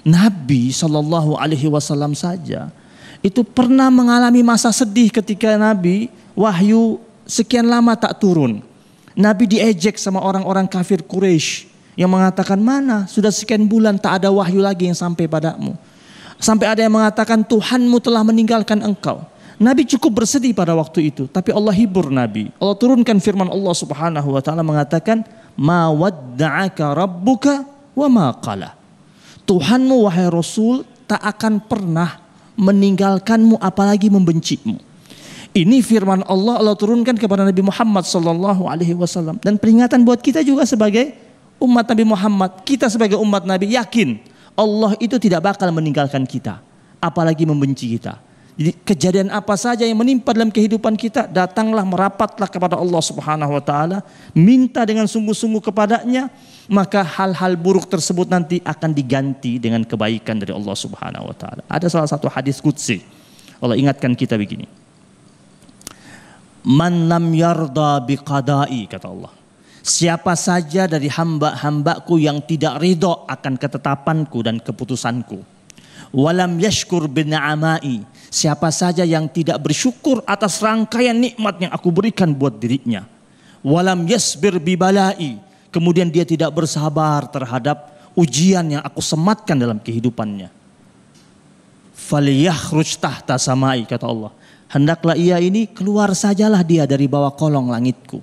[SPEAKER 5] Nabi sallallahu alaihi wasallam saja itu pernah mengalami masa sedih ketika Nabi wahyu sekian lama tak turun. Nabi diejek sama orang-orang kafir Quraisy yang mengatakan, mana sudah sekian bulan tak ada wahyu lagi yang sampai padamu. Sampai ada yang mengatakan Tuhanmu telah meninggalkan engkau. Nabi cukup bersedih pada waktu itu, tapi Allah hibur Nabi. Allah turunkan firman Allah Subhanahu wa taala mengatakan, ma wadda'aka rabbuka wa ma qala. Tuhanmu wahai Rasul tak akan pernah meninggalkanmu apalagi membencimu. Ini firman Allah, Allah turunkan kepada Nabi Muhammad sallallahu alaihi wasallam, dan peringatan buat kita juga sebagai umat Nabi Muhammad. Kita sebagai umat Nabi yakin Allah itu tidak bakal meninggalkan kita apalagi membenci kita. Jadi kejadian apa saja yang menimpa dalam kehidupan kita, datanglah, merapatlah kepada Allah Subhanahu wa taala, minta dengan sungguh-sungguh kepadanya, maka hal-hal buruk tersebut nanti akan diganti dengan kebaikan dari Allah Subhanahu wa taala. Ada salah satu hadis qudsi, Allah ingatkan kita begini, man lam yarda biqada'i, kata Allah, siapa saja dari hamba-hambaku yang tidak ridho akan ketetapanku dan keputusanku, walam yashkur bin'amai, siapa saja yang tidak bersyukur atas rangkaian nikmat yang aku berikan buat dirinya, walam yasbir bibalai, kemudian dia tidak bersabar terhadap ujian yang aku sematkan dalam kehidupannya, falyakhruj tahta samai, kata Allah, hendaklah ia ini keluar sajalah dia dari bawah kolong langitku,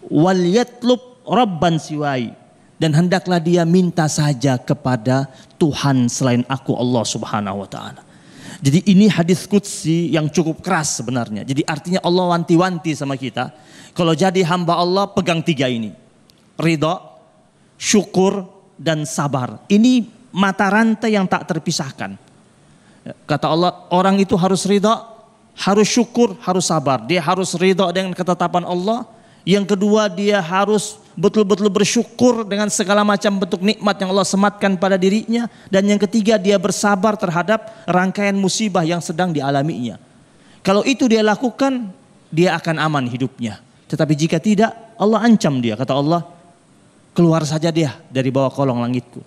[SPEAKER 5] wal yatlub rabban siwai, dan hendaklah dia minta saja kepada Tuhan selain aku, Allah Subhanahu wa taala. Jadi ini hadis qudsi yang cukup keras sebenarnya. Jadi artinya Allah wanti-wanti sama kita, kalau jadi hamba Allah pegang tiga ini, ridha, syukur, dan sabar. Ini mata rantai yang tak terpisahkan. Kata Allah, orang itu harus ridha, harus syukur, harus sabar. Dia harus ridha dengan ketetapan Allah. Yang kedua, dia harus betul-betul bersyukur dengan segala macam bentuk nikmat yang Allah sematkan pada dirinya. Dan yang ketiga, dia bersabar terhadap rangkaian musibah yang sedang dialaminya. Kalau itu dia lakukan, dia akan aman hidupnya. Tetapi jika tidak, Allah ancam dia. Kata Allah, keluar saja dia dari bawah kolong langitku.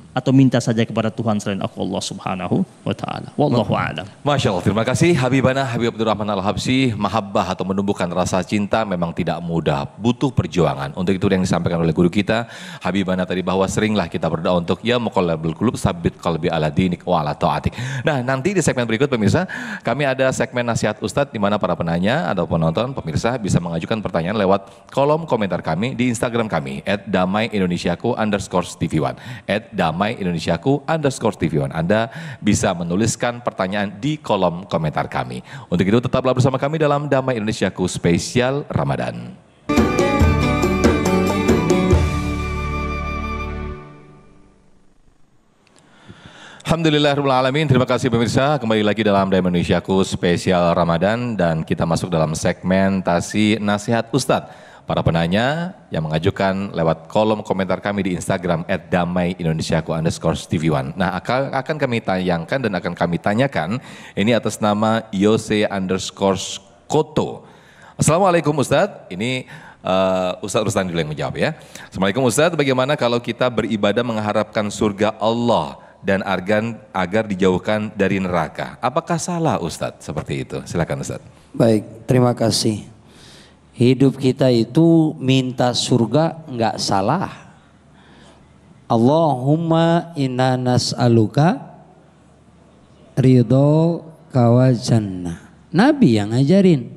[SPEAKER 5] Atau minta saja kepada Tuhan selain aku, Allah subhanahu wa ta'ala. Wallahu a'lam.
[SPEAKER 1] Masya Allah, terima kasih Habibana Habib Abdurrahman Al-Habsyi. Mahabbah atau menumbuhkan rasa cinta memang tidak mudah, butuh perjuangan. Untuk itu yang disampaikan oleh guru kita Habibana tadi, bahwa seringlah kita berdoa untuk ya muqallibal qulub sabit qalbi ala dinik wa ala ta'atik. Nah, nanti di segmen berikut pemirsa, kami ada segmen nasihat Ustadz, di mana para penanya atau penonton pemirsa bisa mengajukan pertanyaan lewat kolom komentar kami di Instagram kami @damaiindonesiaku_tv1 @damaiindonesiaku_tv1. Anda bisa menuliskan pertanyaan di kolom komentar kami. Untuk itu tetaplah bersama kami dalam Damai Indonesiaku spesial Ramadan. Alhamdulillahirrahmanirrahim. Terima kasih pemirsa, kembali lagi dalam Damai Indonesiaku spesial Ramadan dan kita masuk dalam segmentasi nasihat Ustadz. Para penanya yang mengajukan lewat kolom komentar kami di Instagram @damaiindonesiaku_tv1. Nah, akan kami tayangkan dan akan kami tanyakan ini atas nama Yose_Koto. Assalamualaikum Ustadz, ini Ustadz Rustandi dulu yang menjawab ya. Assalamualaikum Ustadz, bagaimana kalau kita beribadah mengharapkan surga Allah dan agar dijauhkan dari neraka? Apakah salah Ustadz seperti itu? Silakan Ustadz.
[SPEAKER 3] Baik, terima kasih. Hidup kita itu minta surga nggak salah. Allahumma inna nas'aluka ridho kawa jannah. Nabi yang ngajarin.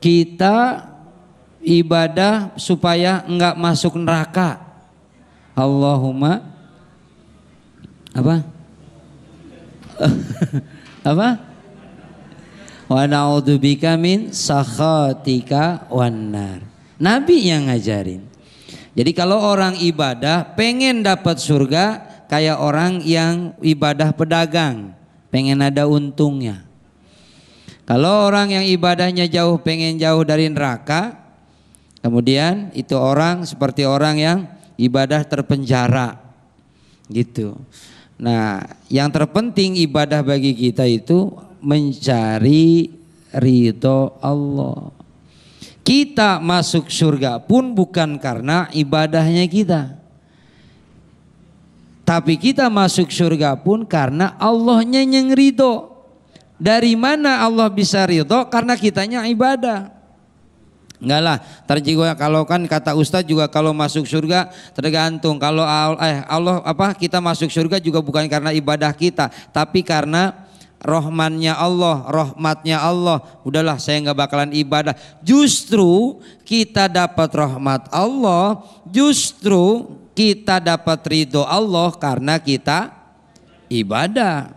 [SPEAKER 3] Kita ibadah supaya nggak masuk neraka. Allahumma apa? Apa? Wa na'udzubika min sakhatika wannar. Nabi yang ngajarin. Jadi kalau orang ibadah pengen dapat surga, kayak orang yang ibadah pedagang, pengen ada untungnya. Kalau orang yang ibadahnya jauh, pengen jauh dari neraka, kemudian itu orang seperti orang yang ibadah terpenjara gitu. Nah, yang terpenting ibadah bagi kita itu mencari ridho Allah. Kita masuk surga pun bukan karena ibadahnya kita, tapi kita masuk surga pun karena Allahnya yang ridho. Dari mana Allah bisa ridho? Karena kitanya ibadah. Enggak lah, terjiwa kalau kan kata Ustadz juga kalau masuk surga tergantung. Kalau Allah kita masuk surga juga bukan karena ibadah kita, tapi karena rahmannya Allah, rahmatnya Allah. Udahlah saya nggak bakalan ibadah. Justru kita dapat rahmat Allah, justru kita dapat ridho Allah karena kita ibadah.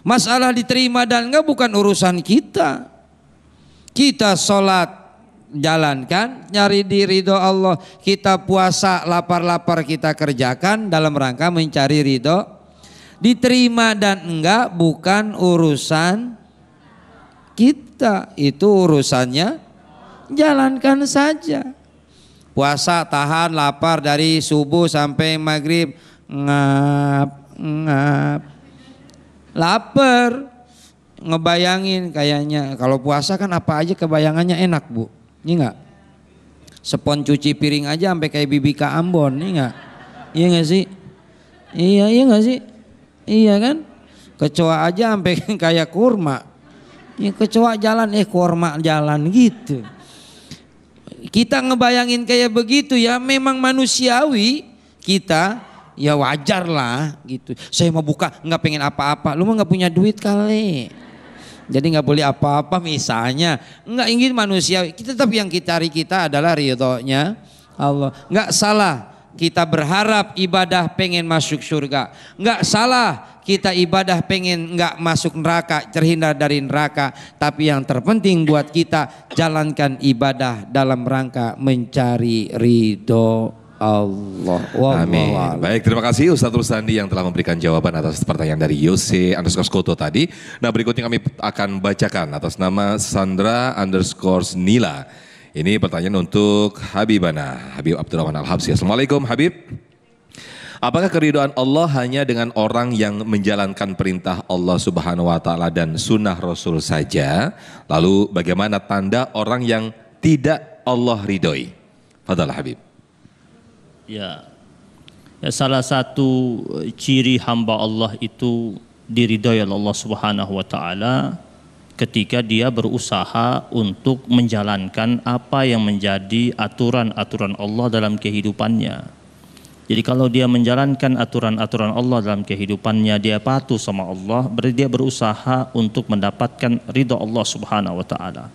[SPEAKER 3] Masalah diterima dan enggak bukan urusan kita. Kita sholat jalankan, nyari di ridho Allah. Kita puasa lapar-lapar kita kerjakan dalam rangka mencari ridho. Diterima dan enggak bukan urusan kita, itu urusannya jalankan saja. Puasa tahan lapar dari subuh sampai maghrib, ngap lapar, ngebayangin kayaknya kalau puasa kan apa aja kebayangannya enak bu, ini enggak? Spon cuci piring aja sampai kayak Bibika Ambon, ini enggak? Iya enggak sih? Iya enggak sih? Iya kan, kecoa aja sampai kayak kurma. Ya, kecoa jalan, kurma jalan gitu. Kita ngebayangin kayak begitu ya, memang manusiawi kita, ya wajar lah gitu. Saya mau buka nggak pengen apa-apa, lu mah nggak punya duit kali. Jadi nggak boleh apa-apa misalnya, nggak ingin manusiawi. Kita tapi yang kita cari kita adalah ridhonya Allah. Nggak salah. Kita berharap ibadah pengen masuk surga. Enggak salah kita ibadah pengen enggak masuk neraka, terhindar dari neraka. Tapi yang terpenting buat kita jalankan ibadah dalam rangka mencari ridho Allah.
[SPEAKER 1] Amin. Baik, terima kasih Ustadz Rustandi yang telah memberikan jawaban atas pertanyaan dari Yose_Koto tadi. Nah, berikutnya kami akan bacakan atas nama Sandra_Nila. Ini pertanyaan untuk Habibana, Habib Abdurrahman Al-Habsyi. Assalamualaikum Habib. Apakah keridhaan Allah hanya dengan orang yang menjalankan perintah Allah Subhanahu wa taala dan sunnah Rasul saja? Lalu bagaimana tanda orang yang tidak Allah ridhoi? Fadhal Habib.
[SPEAKER 5] Ya, salah satu ciri hamba Allah itu diridhoi oleh Allah Subhanahu wa taala ketika dia berusaha untuk menjalankan apa yang menjadi aturan-aturan Allah dalam kehidupannya. Jadi kalau dia menjalankan aturan-aturan Allah dalam kehidupannya, dia patuh sama Allah, berarti dia berusaha untuk mendapatkan ridha Allah Subhanahu wa taala.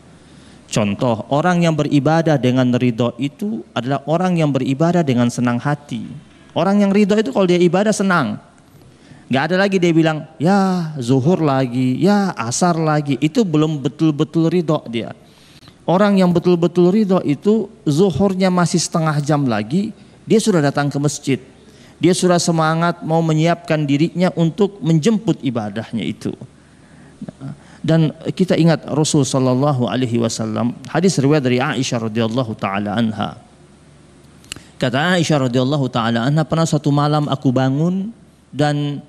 [SPEAKER 5] Contoh, orang yang beribadah dengan ridha itu adalah orang yang beribadah dengan senang hati. Orang yang ridha itu kalau dia ibadah senang. Gak ada lagi dia bilang, ya zuhur lagi, ya asar lagi. Itu belum betul-betul ridha dia. Orang yang betul-betul ridha itu zuhurnya masih setengah jam lagi, dia sudah datang ke masjid. Dia sudah semangat mau menyiapkan dirinya untuk menjemput ibadahnya itu. Dan kita ingat Rasul sallallahu alaihi wasallam, hadis riwayat dari Aisyah radhiyallahu taala anha. Kata Aisyah radhiyallahu taala anha, pernah satu malam aku bangun dan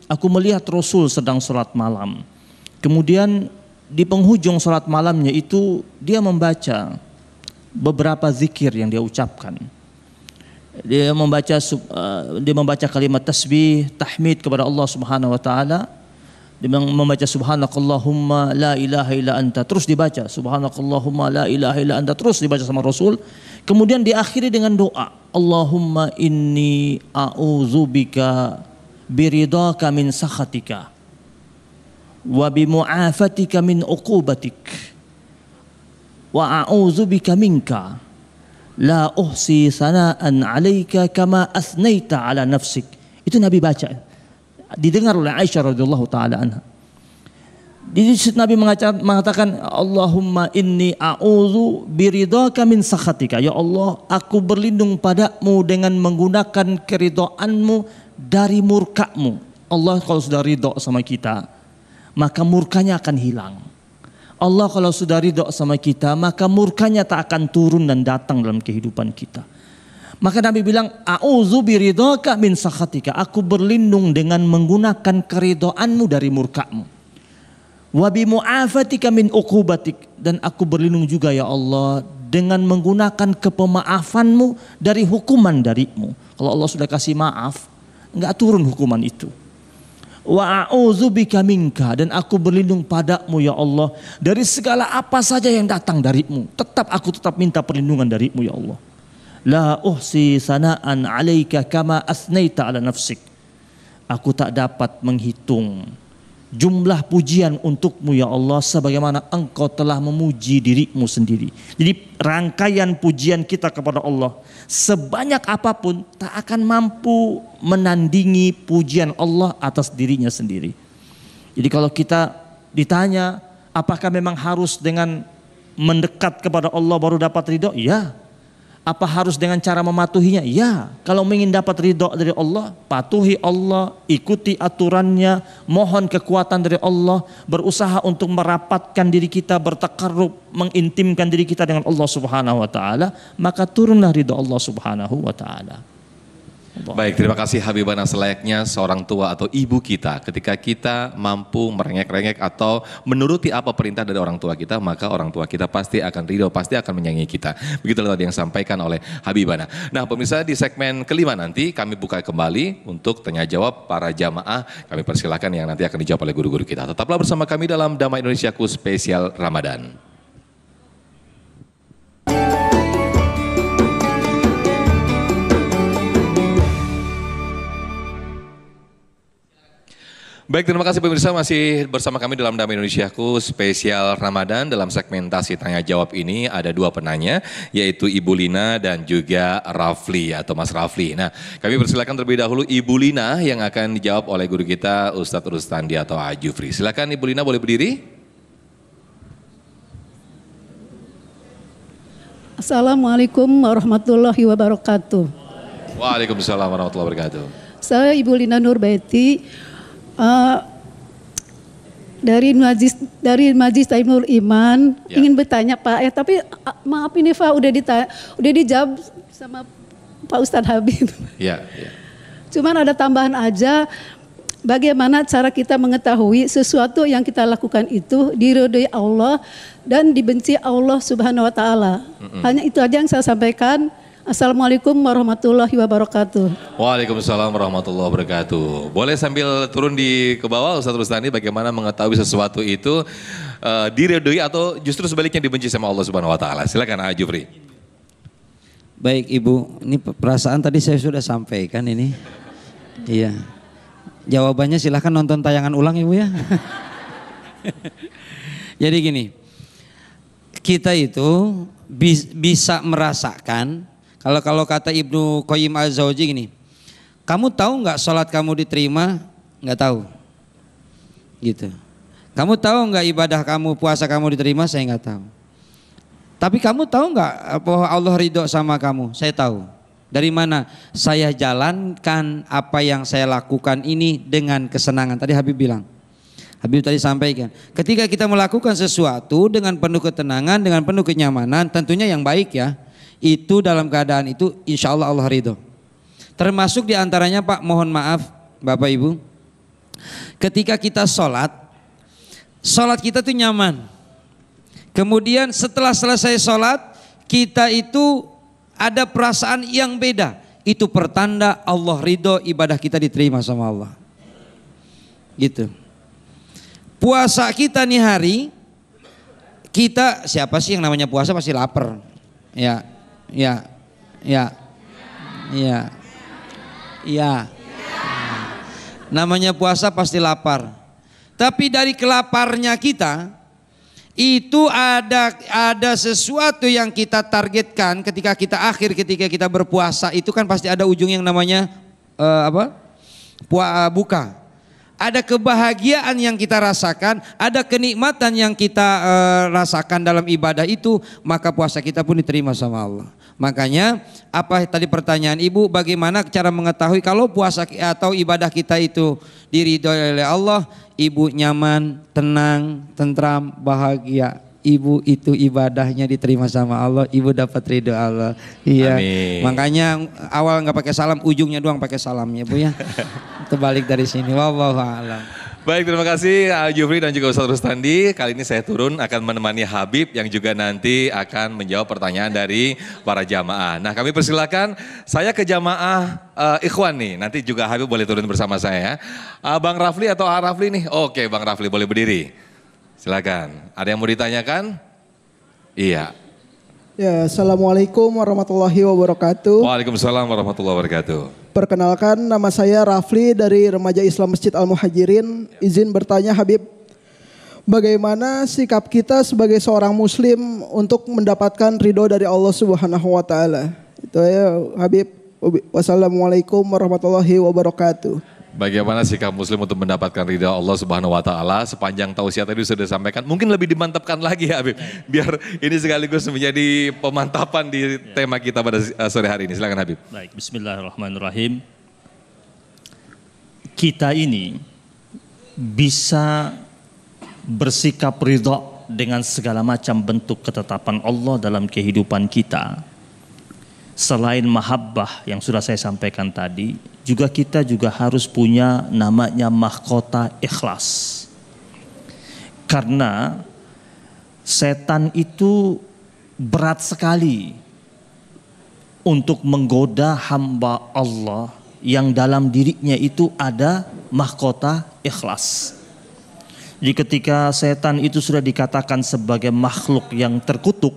[SPEAKER 5] aku melihat Rasul sedang salat malam. Kemudian di penghujung salat malamnya itu dia membaca beberapa zikir yang dia ucapkan. Dia membaca kalimat tasbih, tahmid kepada Allah Subhanahu wa taala. Dia membaca subhanakallahumma la ilaha illa anta, terus dibaca subhanakallahumma la ilaha illa anta, terus dibaca sama Rasul. Kemudian diakhiri dengan doa, Allahumma inni a'udzubika biridhaka min sakhatika wa bimu'afatika min uqubatik wa a'udzubika minka la uhsi sana'an 'alaika kama asnaita 'ala nafsik. Itu Nabi baca. Didengar oleh Aisyah radhiyallahu taala anha. Di situ Nabi mengatakan, Allahumma inni a'udzu biridhaka min sakhatika. Ya Allah, aku berlindung padamu dengan menggunakan keridhaanmu dari murkamu. Allah kalau sudah ridha sama kita, maka murkanya akan hilang. Allah kalau sudah ridha sama kita, maka murkanya tak akan turun dan datang dalam kehidupan kita. Maka Nabi bilang, a'udzu biridhaka min sakhatika. Aku berlindung dengan menggunakan keridhaanmu dari murkamu. Wa bimu'afatika min uqubatik. Dan aku berlindung juga ya Allah dengan menggunakan kepemaafanmu dari hukuman darimu. Kalau Allah sudah kasih maaf, enggak turun hukuman itu. Wa a'udzubika minka, dan aku berlindung padamu ya Allah dari segala apa saja yang datang darimu. Aku tetap minta perlindungan darimu ya Allah. La uhsi sana'an 'alaika kama asnaita 'ala nafsik. Aku tak dapat menghitung jumlah pujian untukmu ya Allah sebagaimana engkau telah memuji dirimu sendiri. Jadi rangkaian pujian kita kepada Allah sebanyak apapun tak akan mampu menandingi pujian Allah atas dirinya sendiri. Jadi kalau kita ditanya apakah memang harus dengan mendekat kepada Allah baru dapat ridho? Ya. Apa harus dengan cara mematuhinya? Ya. Kalau ingin dapat ridho dari Allah, patuhi Allah, ikuti aturannya, mohon kekuatan dari Allah, berusaha untuk merapatkan diri kita, bertakarrub, mengintimkan diri kita dengan Allah Subhanahu wa taala, maka turunlah ridho Allah Subhanahu wa taala.
[SPEAKER 1] Baik, terima kasih Habibana. Selayaknya seorang tua atau ibu kita, ketika kita mampu merengek-rengek atau menuruti apa perintah dari orang tua kita, maka orang tua kita pasti akan ridho, pasti akan menyayangi kita. Begitulah tadi yang disampaikan oleh Habibana. Nah pemirsa, di segmen kelima nanti kami buka kembali untuk tanya jawab para jamaah. Kami persilakan yang nanti akan dijawab oleh guru-guru kita. Tetaplah bersama kami dalam Damai Indonesiaku spesial Ramadan. Baik, terima kasih pemirsa, masih bersama kami dalam Damai Indonesiaku spesial Ramadan. Dalam segmentasi tanya jawab ini ada dua penanya, yaitu Ibu Lina dan juga Rafli atau Mas Rafli. Nah, kami persilakan terlebih dahulu Ibu Lina yang akan dijawab oleh guru kita Ustadz Rustandi atau Ajufri. Silakan Ibu Lina, boleh berdiri?
[SPEAKER 8] Assalamualaikum warahmatullahi wabarakatuh.
[SPEAKER 1] Waalaikumsalam warahmatullahi wabarakatuh.
[SPEAKER 8] Saya Ibu Lina Nurbaiti. Dari Majlis Taimul Iman, ya. Ingin bertanya Pak, tapi maaf ini Pak udah dijawab sama Pak Ustadz Habib.
[SPEAKER 1] Ya, ya.
[SPEAKER 8] Cuman ada tambahan aja, bagaimana cara kita mengetahui sesuatu yang kita lakukan itu diridhoi Allah dan dibenci Allah Subhanahu wa taala. Hanya itu aja yang saya sampaikan. Assalamualaikum warahmatullahi wabarakatuh.
[SPEAKER 1] Waalaikumsalam warahmatullahi wabarakatuh. Boleh sambil turun ke bawah Ustaz Rustandi, bagaimana mengetahui sesuatu itu diridhoi atau justru sebaliknya dibenci sama Allah Subhanahu wa taala. Silakan Jufri.
[SPEAKER 9] Baik Ibu, ini perasaan tadi saya sudah sampaikan ini. Iya. Jawabannya silahkan nonton tayangan ulang Ibu ya. Jadi gini, kita itu bisa merasakan, kalau kata Ibnu Qayyim Az-Zawji gini, kamu tahu nggak sholat kamu diterima? Nggak tahu. Gitu. Kamu tahu nggak ibadah kamu, puasa kamu diterima? Saya nggak tahu. Tapi kamu tahu nggak bahwa Allah ridho sama kamu? Saya tahu. Dari mana? Saya jalankan apa yang saya lakukan ini dengan kesenangan. Tadi Habib bilang. Habib tadi sampaikan. Ketika kita melakukan sesuatu dengan penuh ketenangan, dengan penuh kenyamanan, tentunya yang baik ya. Itu dalam keadaan itu insya Allah Allah ridho. Termasuk diantaranya Pak, mohon maaf Bapak Ibu. Ketika kita sholat kita tuh nyaman. Kemudian setelah selesai sholat, kita itu ada perasaan yang beda. Itu pertanda Allah ridho, ibadah kita diterima sama Allah. Gitu. Puasa kita nih hari, kita siapa sih yang namanya puasa pasti lapar. Ya. Namanya puasa pasti lapar. Tapi dari kelaparnya kita, itu ada sesuatu yang kita targetkan ketika kita berpuasa, itu kan pasti ada ujung yang namanya buka. Ada kebahagiaan yang kita rasakan, ada kenikmatan yang kita rasakan dalam ibadah itu, maka puasa kita pun diterima sama Allah. Makanya apa tadi pertanyaan Ibu, bagaimana cara mengetahui kalau puasa atau ibadah kita itu diridhoi oleh Allah? Ibu nyaman, tenang, tentram, bahagia. Ibu itu ibadahnya diterima sama Allah, ibu dapat ridho Allah. Iya. Amin. Makanya awal nggak pakai salam, ujungnya doang pakai salamnya Bu ya. Terbalik dari sini. Wallahu a'lam.
[SPEAKER 1] Baik, terima kasih Jufri dan juga Ustaz Rustandi. Kali ini saya turun akan menemani Habib yang juga nanti akan menjawab pertanyaan dari para jamaah. Nah, kami persilakan saya ke jamaah Ikhwan nih. Nanti juga Habib boleh turun bersama saya. Bang Rafli atau Rafli nih? Oke, Bang Rafli boleh berdiri. Silakan. Ada yang mau ditanyakan? Iya.
[SPEAKER 10] Ya, Assalamualaikum warahmatullahi wabarakatuh.
[SPEAKER 1] Waalaikumsalam warahmatullahi wabarakatuh.
[SPEAKER 10] Perkenalkan, nama saya Rafli dari Remaja Islam Masjid Al-Muhajirin. Izin bertanya Habib, bagaimana sikap kita sebagai seorang muslim untuk mendapatkan ridho dari Allah Subhanahu wa taala? Itu ya Habib. Wassalamualaikum warahmatullahi wabarakatuh.
[SPEAKER 1] Bagaimana sikap muslim untuk mendapatkan ridha Allah Subhanahu wa taala? Sepanjang tausiah tadi sudah disampaikan, mungkin lebih dimantapkan lagi ya Habib, biar ini sekaligus menjadi pemantapan di tema kita pada sore hari ini. Silakan Habib.
[SPEAKER 5] Baik, bismillahirrahmanirrahim. Kita ini bisa bersikap ridha dengan segala macam bentuk ketetapan Allah dalam kehidupan kita. Selain mahabbah yang sudah saya sampaikan tadi, juga kita juga harus punya namanya mahkota ikhlas. Karena setan itu berat sekali untuk menggoda hamba Allah yang dalam dirinya itu ada mahkota ikhlas. Jadi ketika setan itu sudah dikatakan sebagai makhluk yang terkutuk,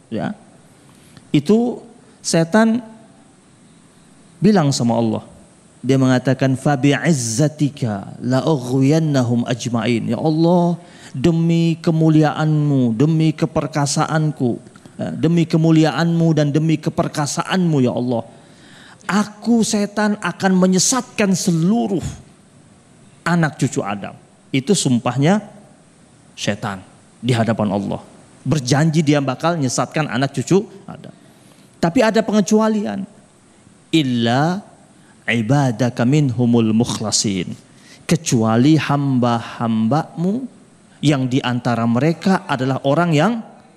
[SPEAKER 5] ya, itu setan bilang sama Allah, dia mengatakan fabi'izzatika la'ughwiyannahum ajma'in. Ya Allah, demi kemuliaanmu, demi keperkasaanku, demi kemuliaanmu dan demi keperkasaanmu ya Allah, aku setan akan menyesatkan seluruh anak cucu Adam. Itu sumpahnya setan di hadapan Allah. Berjanji dia bakal menyesatkan anak cucu Adam. Tapi ada pengecualian. Illa ibadaka minhumul mukhlasin. Kecuali hamba-hambamu yang diantara mereka adalah orang yang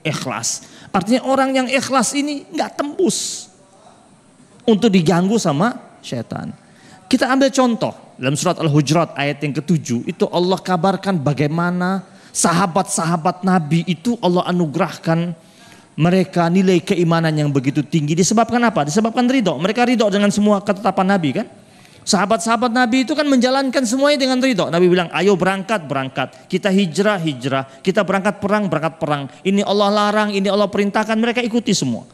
[SPEAKER 5] ikhlas. Artinya orang yang ikhlas ini nggak tembus untuk diganggu sama setan. Kita ambil contoh. Dalam surat Al-Hujurat ayat yang ke-7 itu Allah kabarkan bagaimana sahabat-sahabat Nabi itu Allah anugerahkan mereka nilai keimanan yang begitu tinggi. Disebabkan apa? Disebabkan ridho. Mereka ridho dengan semua ketetapan Nabi kan. Sahabat-sahabat Nabi itu kan menjalankan semuanya dengan ridho. Nabi bilang, ayo berangkat, berangkat. Kita hijrah, hijrah. Kita berangkat perang, berangkat perang. Ini Allah larang, ini Allah perintahkan. Mereka ikuti semua.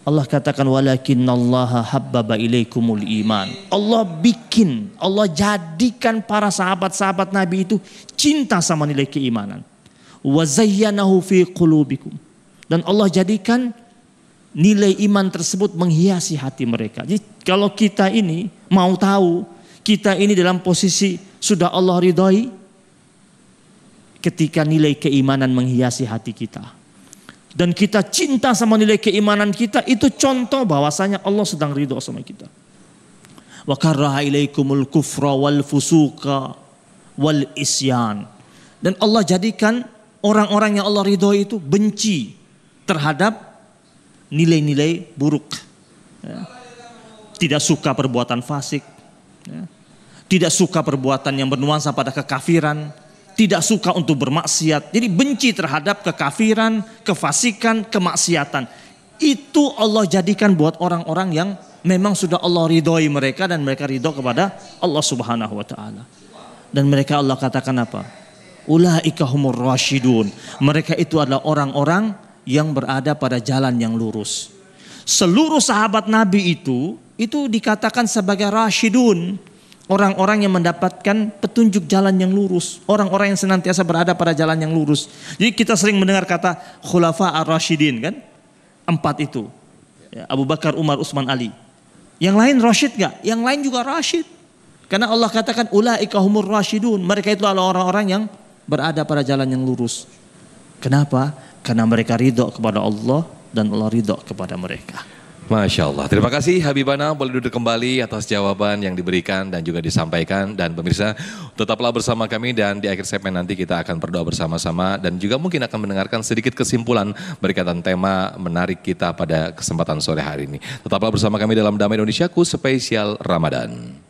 [SPEAKER 5] Allah katakan walakinnallaha habbaba ilaikumul iman. Allah bikin, Allah jadikan para sahabat-sahabat Nabi itu cinta sama nilai keimanan. Wa zayyanahu fi qulubikum. Dan Allah jadikan nilai iman tersebut menghiasi hati mereka. Jadi kalau kita ini mau tahu kita ini dalam posisi sudah Allah ridhoi ketika nilai keimanan menghiasi hati kita. Dan kita cinta sama nilai keimanan kita, itu contoh bahwasanya Allah sedang ridho sama kita. Wa karaha ilaikumul kufra wal fusuqa wal isyan. Dan Allah jadikan orang-orang yang Allah ridho itu benci terhadap nilai-nilai buruk. Ya. Tidak suka perbuatan fasik. Ya. Tidak suka perbuatan yang bernuansa pada kekafiran. Tidak suka untuk bermaksiat. Jadi benci terhadap kekafiran, kefasikan, kemaksiatan. Itu Allah jadikan buat orang-orang yang memang sudah Allah ridhoi mereka dan mereka ridho kepada Allah Subhanahu wa taala. Dan mereka Allah katakan apa? Ulaika humur rasyidun. Mereka itu adalah orang-orang yang berada pada jalan yang lurus. Seluruh sahabat Nabi itu dikatakan sebagai rasyidun. Orang-orang yang mendapatkan petunjuk jalan yang lurus. Orang-orang yang senantiasa berada pada jalan yang lurus. Jadi kita sering mendengar kata khulafa ar-rasyidin kan. 4 itu. Ya, Abu Bakar, Umar, Utsman, Ali. Yang lain rasyid gak? Yang lain juga rasyid. Karena Allah katakan ulaika humur rasyidun. Mereka itu adalah orang-orang yang berada pada jalan yang lurus. Kenapa? Karena mereka ridho kepada Allah dan Allah ridho kepada mereka.
[SPEAKER 1] Masya Allah. Terima kasih Habibana, boleh duduk kembali atas jawaban yang diberikan dan juga disampaikan. Dan pemirsa, tetaplah bersama kami dan di akhir segmen nanti kita akan berdoa bersama-sama. Dan juga mungkin akan mendengarkan sedikit kesimpulan berkaitan tema menarik kita pada kesempatan sore hari ini. Tetaplah bersama kami dalam Damai Indonesiaku spesial Ramadan.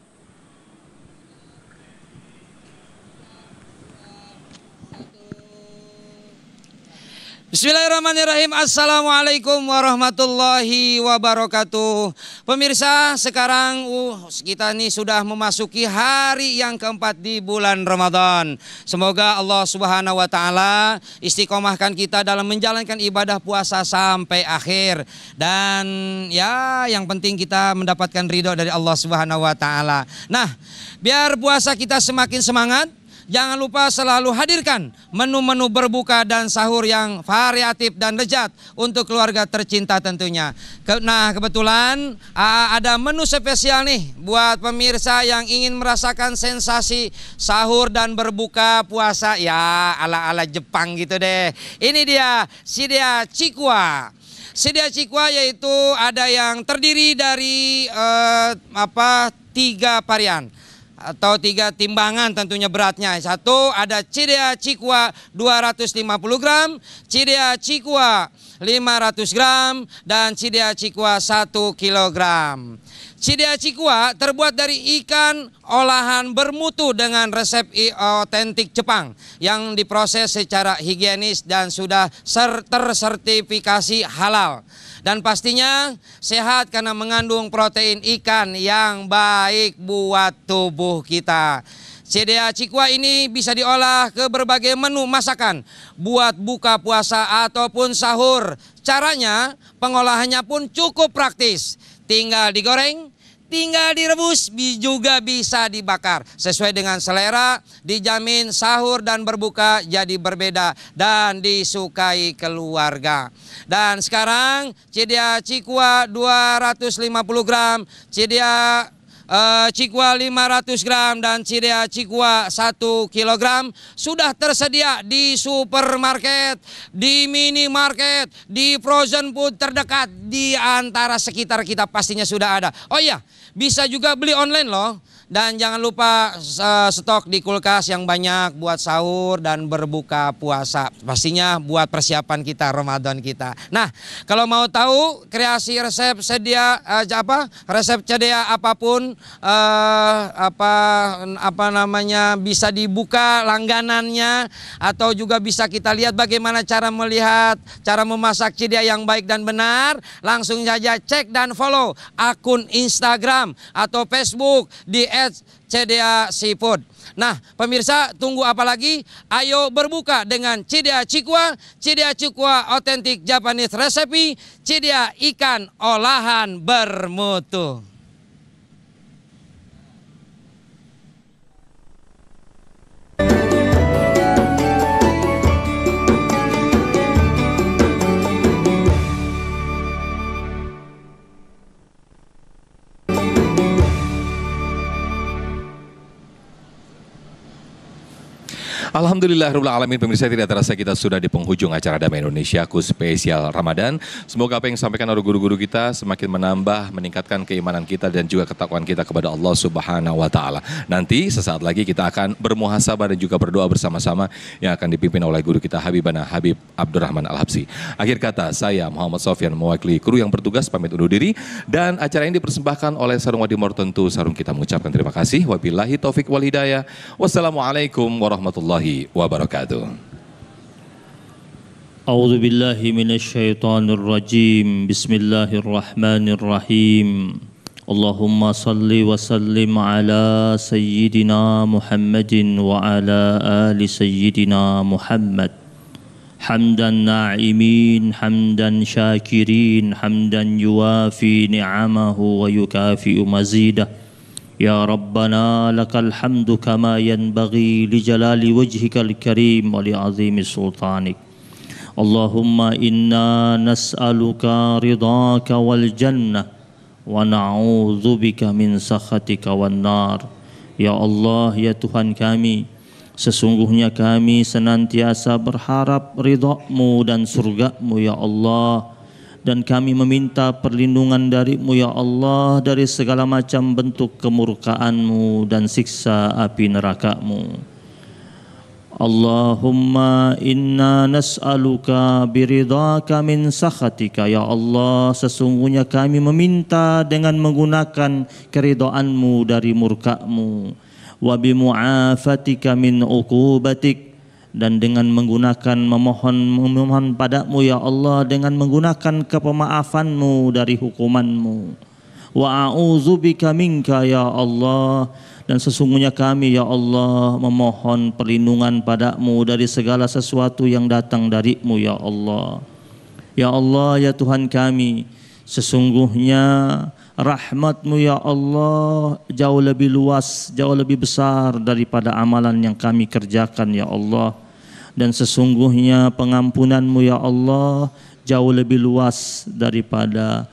[SPEAKER 9] Bismillahirrahmanirrahim. Assalamualaikum warahmatullahi wabarakatuh. Pemirsa, sekarang kita ini sudah memasuki hari yang keempat di bulan Ramadan. Semoga Allah Subhanahu wa taala istiqomahkan kita dalam menjalankan ibadah puasa sampai akhir. Dan ya, yang penting kita mendapatkan ridho dari Allah Subhanahu wa taala. Nah, biar puasa kita semakin semangat, jangan lupa selalu hadirkan menu-menu berbuka dan sahur yang variatif dan lezat untuk keluarga tercinta tentunya. Nah, kebetulan ada menu spesial nih buat pemirsa yang ingin merasakan sensasi sahur dan berbuka puasa ya ala-ala Jepang gitu deh. Ini dia Shidia Chikwa. Shidia Chikwa yaitu ada yang terdiri dari 3 varian atau 3 timbangan tentunya beratnya. Satu ada Shidia Chikwa 250 gram, Shidia Chikwa 500 gram, dan Shidia Chikwa 1 kilogram. Shidia Chikwa terbuat dari ikan olahan bermutu dengan resep otentik Jepang yang diproses secara higienis dan sudah tersertifikasi halal. Dan pastinya sehat karena mengandung protein ikan yang baik buat tubuh kita. Shidia Chikwa ini bisa diolah ke berbagai menu masakan buat buka puasa ataupun sahur. Caranya, pengolahannya pun cukup praktis. Tinggal digoreng, tinggal direbus, juga bisa dibakar. Sesuai dengan selera, dijamin sahur dan berbuka jadi berbeda dan disukai keluarga. Dan sekarang Shidia Chikwa 250 gram, Shidia Chikwa 500 gram, dan Shidia Chikwa 1 kilogram sudah tersedia di supermarket, di minimarket, di frozen food terdekat di antara sekitar kita pastinya sudah ada. Oh iya, bisa juga beli online loh Dan jangan lupa stok di kulkas yang banyak buat sahur dan berbuka puasa. Pastinya buat persiapan kita Ramadan kita. Nah, kalau mau tahu kreasi resep resep cedia apapun bisa dibuka langganannya, atau juga bisa kita lihat bagaimana cara memasak cedia yang baik dan benar. Langsung saja cek dan follow akun Instagram atau Facebook di @cedia seafood. Nah, pemirsa, tunggu apa lagi? Ayo berbuka dengan Cedia Cikwa. Cedia Cikwa otentik Japanese recipe, cedia ikan olahan bermutu.
[SPEAKER 1] Alhamdulillahirrahmanirrahim, pemirsa, tidak terasa kita sudah di penghujung acara Damai Indonesiaku spesial Ramadan. Semoga apa yang disampaikan oleh guru-guru kita semakin menambah, meningkatkan keimanan kita dan juga ketakwaan kita kepada Allah Subhanahu wa Ta'ala. Nanti sesaat lagi kita akan bermuhasabah dan juga berdoa bersama-sama yang akan dipimpin oleh guru kita Habibana Habib Abdurrahman Al-Habsyi. Akhir kata, saya Muhammad Sofyan mewakili kru yang bertugas pamit undur diri, dan acara ini dipersembahkan oleh Sarung Wadimor. Tentu Sarung kita mengucapkan terima kasih. Wabillahi taufik wal hidayah. Wassalamualaikum warahmatullahi wabarakatuh.
[SPEAKER 5] A'udzu billahi minasyaitonir rajim. Bismillahirrahmanirrahim. Allahumma salli wa sallim ala sayyidina Muhammadin wa ala ali sayyidina Muhammad. Hamdan na'imin, hamdan syakirin, hamdan yuwafi ni'amahu wa yukafi'u mazidah. Ya Rabbana lakal hamdu kama yanbaghi li jalali wajhikal karim wa li azimi sultanik. Allahumma inna nas'aluka ridhaka wal jannah wa na'udzubika min sakhatika wan nar. Ya Allah, ya Tuhan kami, sesungguhnya kami senantiasa berharap ridha-Mu dan surga-Mu ya Allah. Dan kami meminta perlindungan dari-Mu ya Allah dari segala macam bentuk kemurkaan-Mu dan siksa api neraka-Mu. Allahumma inna nas'aluka biridhaka min sakhatika ya Allah, sesungguhnya kami meminta dengan menggunakan keridhaan-Mu dari murka-Mu, wa bimu'afatika min uqubatik, dan dengan menggunakan memohon padamu ya Allah dengan menggunakan kepemaafan-Mu dari hukuman-Mu. Wa a'udzubika minka ya Allah, dan sesungguhnya kami ya Allah memohon perlindungan padamu dari segala sesuatu yang datang dari-Mu ya Allah. Ya Allah, ya Tuhan kami, sesungguhnya rahmat-Mu ya Allah jauh lebih luas, jauh lebih besar daripada amalan yang kami kerjakan ya Allah. Dan sesungguhnya pengampunan-Mu ya Allah jauh lebih luas daripada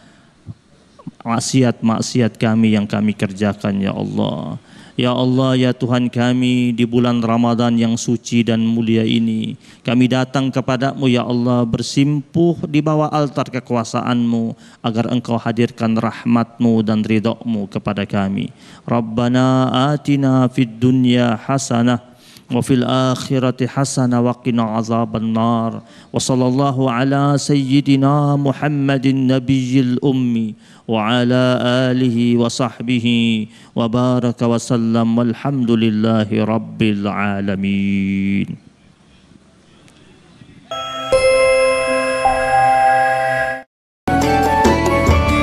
[SPEAKER 5] maksiat-maksiat kami yang kami kerjakan ya Allah. Ya Allah, ya Tuhan kami, di bulan Ramadan yang suci dan mulia ini, kami datang kepadamu ya Allah, bersimpuh di bawah altar kekuasaan-Mu, agar Engkau hadirkan rahmat-Mu dan ridha-Mu kepada kami. Rabbana atina fid dunya hasanah wa fil akhirati hasanah wa qina azabannar. Wa sallallahu ala sayyidina Muhammadin nabiyil ummi wa ala alihi wa sahbihi wa baraka wa sallam, walhamdulillahi rabbil alamin.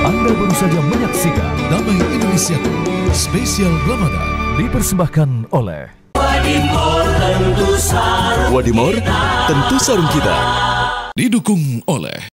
[SPEAKER 2] Anda baru saja menyaksikan Damai Indonesiaku spesial Ramadan, dipersembahkan oleh Wadimor, tentu sarung kita. Didukung oleh